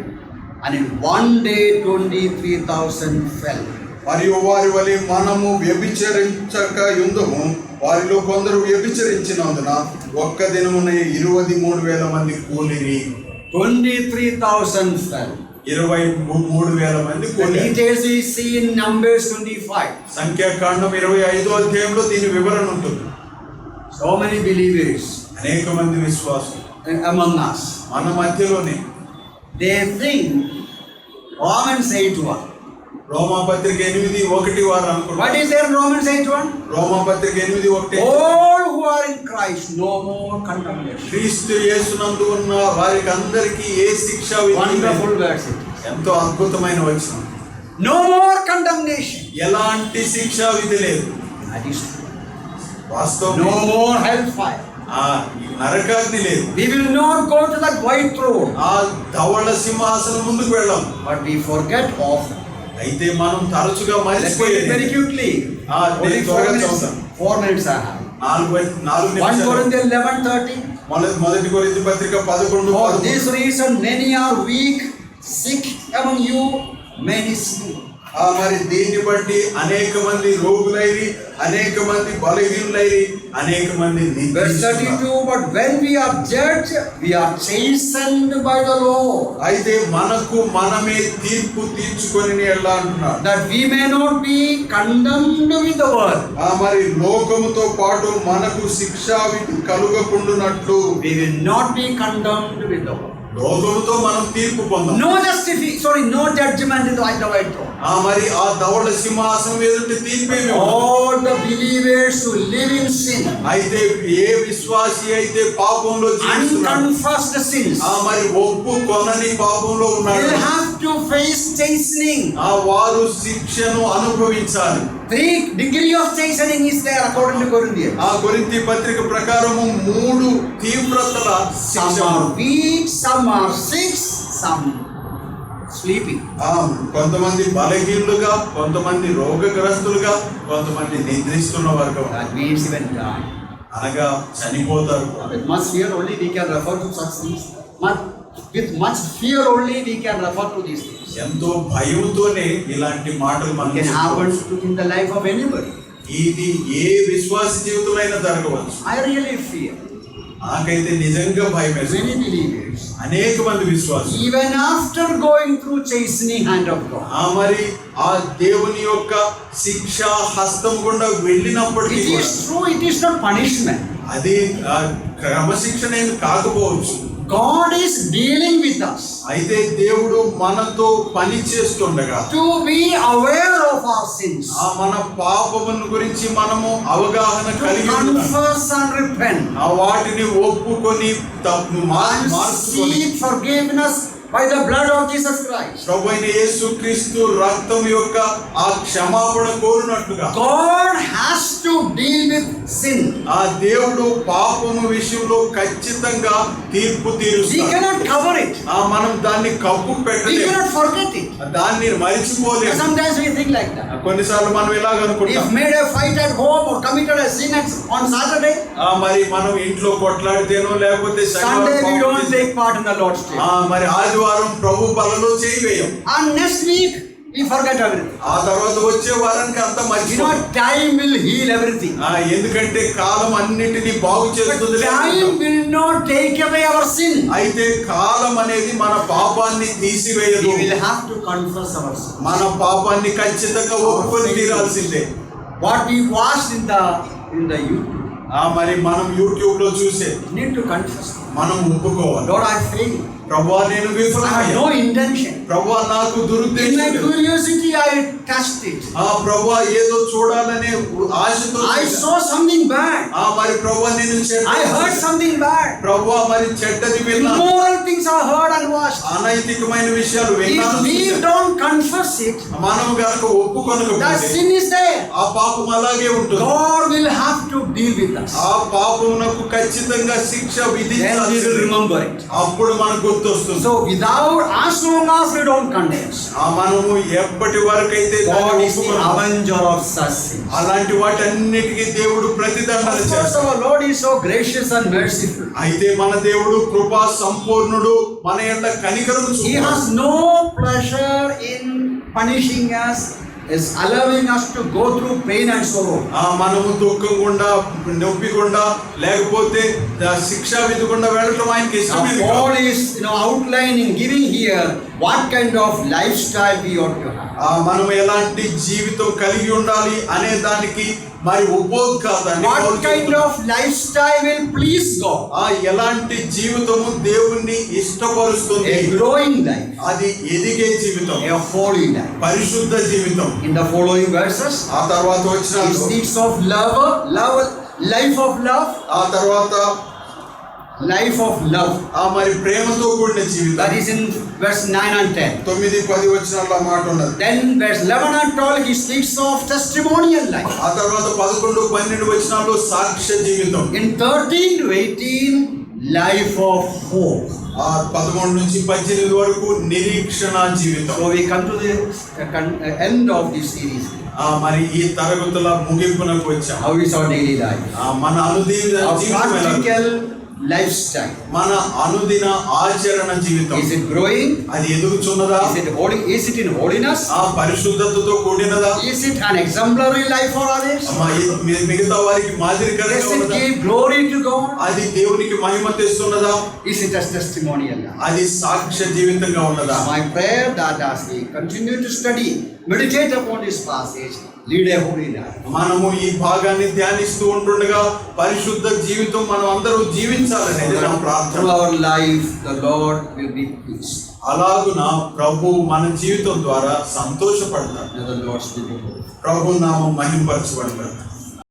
and in one day 23,000 fell. మరియు వారి వలె మనము వ్యభిచరించక యుందము, వారిలో కొందరు వ్యభిచరించినందున ఒక్క దినమున 23,000 మంది కూలిరి. 23,000 fell. 23,000 మంది The కూలిరి. details we see in Numbers 25. సంఖ్యాకాండం 25వ అధ్యాయంలో దీని వివరణ ఉంటుంది. So many believers అనేక మంది విశ్వాసులు among us, మన మధ్యలోనే they think Romans 8:1. రోమా పత్రిక 8:1 వారు What అనుకుంటారు. is there in Romans 8:1? రోమా పత్రిక 8:1, All who are in Christ, no more condemnation. క్రీస్తు యేసునందు ఉన్న వారికి అందరికీ ఏ శిక్ష విధి Wonderful లేదు. verse. ఎంతో అద్భుతమైన వచనం. No more condemnation. ఎలాంటి శిక్షా విధి లేదు. That is true. వాస్తవం. No more hellfire. నరకాగ్ని లేదు. We will not go to that white throne. ఆ ధవళ సింహాసనం ముందుకు వెళ్ళాం. But we forget often. అయితే మనం తరచుగా Let's read it మర్చిపోయేది. very quickly. Only 4 minutes. 4 minutes I have. 4 1 నిమిషాలు. Corinthians 11:30. మొదటి కొరింథీ పత్రిక 11. For this reason many are weak, sick among you, many sleep. మరి దీన్ని బట్టి అనేక మంది రోగులైరి, అనేక మంది బలహీనులైరి, అనేక మంది Verse నిద్రిస్తున్నారు. 32, but when we are judged, we are chastened by the Lord, అయితే మనకు మనమే తీర్పు తీర్చుకొని ఎలా అంటున్నాడు, that we may not be condemned with the world. మరి లోకముతో పాటు మనకు శిక్షా విధి కలుగకుండునట్లు. We will not be condemned with the world. లోకముతో మనం తీర్పు పొందాం. No judgment in the white throne. మరి ఆ ధవళ సింహాసనం ఎదుటి తీర్పేమి. All the believers who live in sin, అయితే ఏ విశ్వాసి అయితే పాపంలో జీవిస్తున్నాడు, unconfessed sins, మరి ఒప్పుకొనని పాపంలో ఉన్నాడు, will have to face chastening. వారు శిక్షను అనుభవించాలి. 3 degrees of chastening is there according to Corinthians. కొరింథీ పత్రిక ప్రకారము 3 తీవ్రతల Some శిక్ష. are weak, some are sick, some sleeping. కొంతమంది బలహీనులుగా, కొంతమంది రోగగ్రస్తులుగా, కొంతమంది నిద్రిస్తున్న వర్గం, That means even die. అనగా చనిపోతారు. With much fear only we can refer to such things. With much fear only we can refer to these things. ఎంతో భయంతోనే ఇలాంటి మాటలు It మనకు can happen చెప్పవచ్చు. in the life of anybody. ఇది ఏ విశ్వాస జీవితమైనా జరగవచ్చు. I really fear నాకైతే నిజంగా భయం వేస్తుంది. many believers, అనేక మంది విశ్వాసులు even after going through chastening hand of God, మరి ఆ దేవుని యొక్క శిక్షా హస్తం గుండా వెళ్ళినప్పటికీ it is true, it is not punishment. అది క్రమశిక్షణ ఏమి కాకపోవచ్చు. God is dealing with us అయితే దేవుడు మనతో పని చేస్తుండగా to be aware of our sins, మన పాపముల గురించి మనము అవగాహన to కలిగి ఉండాలి. confess and repent, వాటిని ఒప్పుకొని తప్పు and మార్చుకొని seek forgiveness by the blood of Jesus Christ. ప్రభు అయిన యేసుక్రీస్తు రక్తం యొక్క ఆ క్షమాపణ కోరునట్లుగా God has to deal with sin. ఆ దేవుడు పాపము విషయంలో ఖచ్చితంగా తీర్పు We తీరుస్తాడు. cannot cover it. మనం దాన్ని కప్పు We పెట్టలేము, cannot forget it. దాన్ని మరిచిపోలేము. Sometimes we think like that. కొన్నిసార్లు మనం ఇలాగ If అనుకుంటాం, made a fight at home or committed a sin on Saturday, మరి మనం ఇంట్లో కొట్లాడితేనో లేకపోతే Sunday we శనివారం don't take part in the Lord's Day. మరి ఆదివారం ప్రభు బలలో చేయవేయం. And next week we forget everything. ఆ తర్వాత వచ్చే వారానికి అంతా మర్చిపోతాం. Time will heal everything. ఎందుకంటే కాలం అన్నిటినీ బాగు But చేస్తుంది. time will not take away our sin. అయితే కాలం అనేది మన పాపాన్ని తీసివేయదు. We will have to confess our sin. మన పాపాన్ని ఖచ్చితంగా ఒప్పుకొని తీరాల్సిందే. What we watched in the YouTube, మరి మనం యూట్యూబ్ లో చూసే need to confess. మనం ఒప్పుకోవాలి. Lord, I failed. ప్రభువా నేను I had విఫలమయ్యాను. no intention. ప్రభువా నాకు In my దురుద్దేశం లేదు. curiosity, I touched it. ప్రభువా ఏదో చూడాలనే ఆశతో I చూశాను. saw something bad. మరి ప్రభువా నేను I heard something bad. ప్రభువా మరి చెడ్డది విన్నాను. Immoral things are heard and watched. అనైతికమైన విషయాలు If విన్నాను, we చూశాను. don't confess it, మనం గనక the ఒప్పుకొనకపోతే sin is there. ఆ పాపం అలాగే ఉంటుంది. God will have to deal with us. ఆ పాపమునకు ఖచ్చితంగా శిక్ష Then we will విధించాల్సిందే. remember it. అప్పుడు మనకు గుర్తొస్తుంది. So without, as long as we don't condemn, మనము ఎప్పటి వరకైతే God దాన్ని is the ఒప్పుకొనము, avenger of such sins. అలాంటి వాటన్నిటికీ దేవుడు ప్రతిదండన Of course, చేస్తాడు. our Lord is so gracious and merciful. అయితే మన దేవుడు కృపా సంపూర్ణుడు, మన యందు కనికరం He చూపుతాడు. has no pleasure in punishing us, is allowing us to go through pain and sorrow. మనము దుఃఖం గుండా నొప్పి గుండా లేకపోతే శిక్షా విధి గుండా వెళ్ళటం ఆయనకి ఇష్టమేది Now, కాదు. Paul is outlining, giving here what kind of lifestyle we ought to have. మనం ఎలాంటి జీవితం కలిగి ఉండాలి అనే దానికి మరి ఉపోద్ఘాతాన్ని What పౌలు kind చెప్తున్నాడు. of lifestyle will please God? ఎలాంటి జీవితము దేవుణ్ణి ఇష్టపరుస్తుంది, A growing life, అది ఎదిగే జీవితం, a holy life. పరిశుద్ధ జీవితం. In the following verses, ఆ తర్వాత వచ్చిన it speaks of life of love, ఆ తర్వాత life of love. మరి ప్రేమతో కూడిన జీవితం. That is in verse 9 and 10. 9-10 వచనాల్లో మాట ఉన్నది. Then verse 11 and 12, he speaks of testimonial life. ఆ తర్వాత 11-12 వచనాల్లో సాక్ష్య జీవితం. In 13 to 18, life of hope. 13-18 వరకు నిరీక్షణ జీవితం. So we come to the end of this series. మరి ఈ తరగతుల ముగింపునకు వచ్చాం. How is our daily life? మన అనుదిన Our జీవితం ఎలా? practical lifestyle. మన అనుదిన ఆచరణ జీవితం Is it growing? అది ఎదుగుచున్నదా? Is it holy? Is it in holiness? పరిశుద్ధతతో కూడినదా? Is it an exemplary life for others? మిగతా వారికి మాదిరికరంగా Does it ఉన్నదా? give glory to God? అది దేవునికి మహిమ తెస్తున్నదా? Is it a testimonial life? అది సాక్ష్య జీవితంగా ఉన్నదా? My prayer that as we continue to study, meditate upon this passage, lead a holy life. మనము ఈ భాగాన్ని ధ్యానిస్తూ ఉంటుండగా పరిశుద్ధ జీవితం మనం అందరూ జీవించాలనేది నా ప్రార్థన. Through our life, the Lord will be pleased. అలాగున ప్రభు మన జీవితం ద్వారా సంతోషపడతాడు. May the Lord's be glorified. ప్రభు నామం మహిమపరచబడతాడు.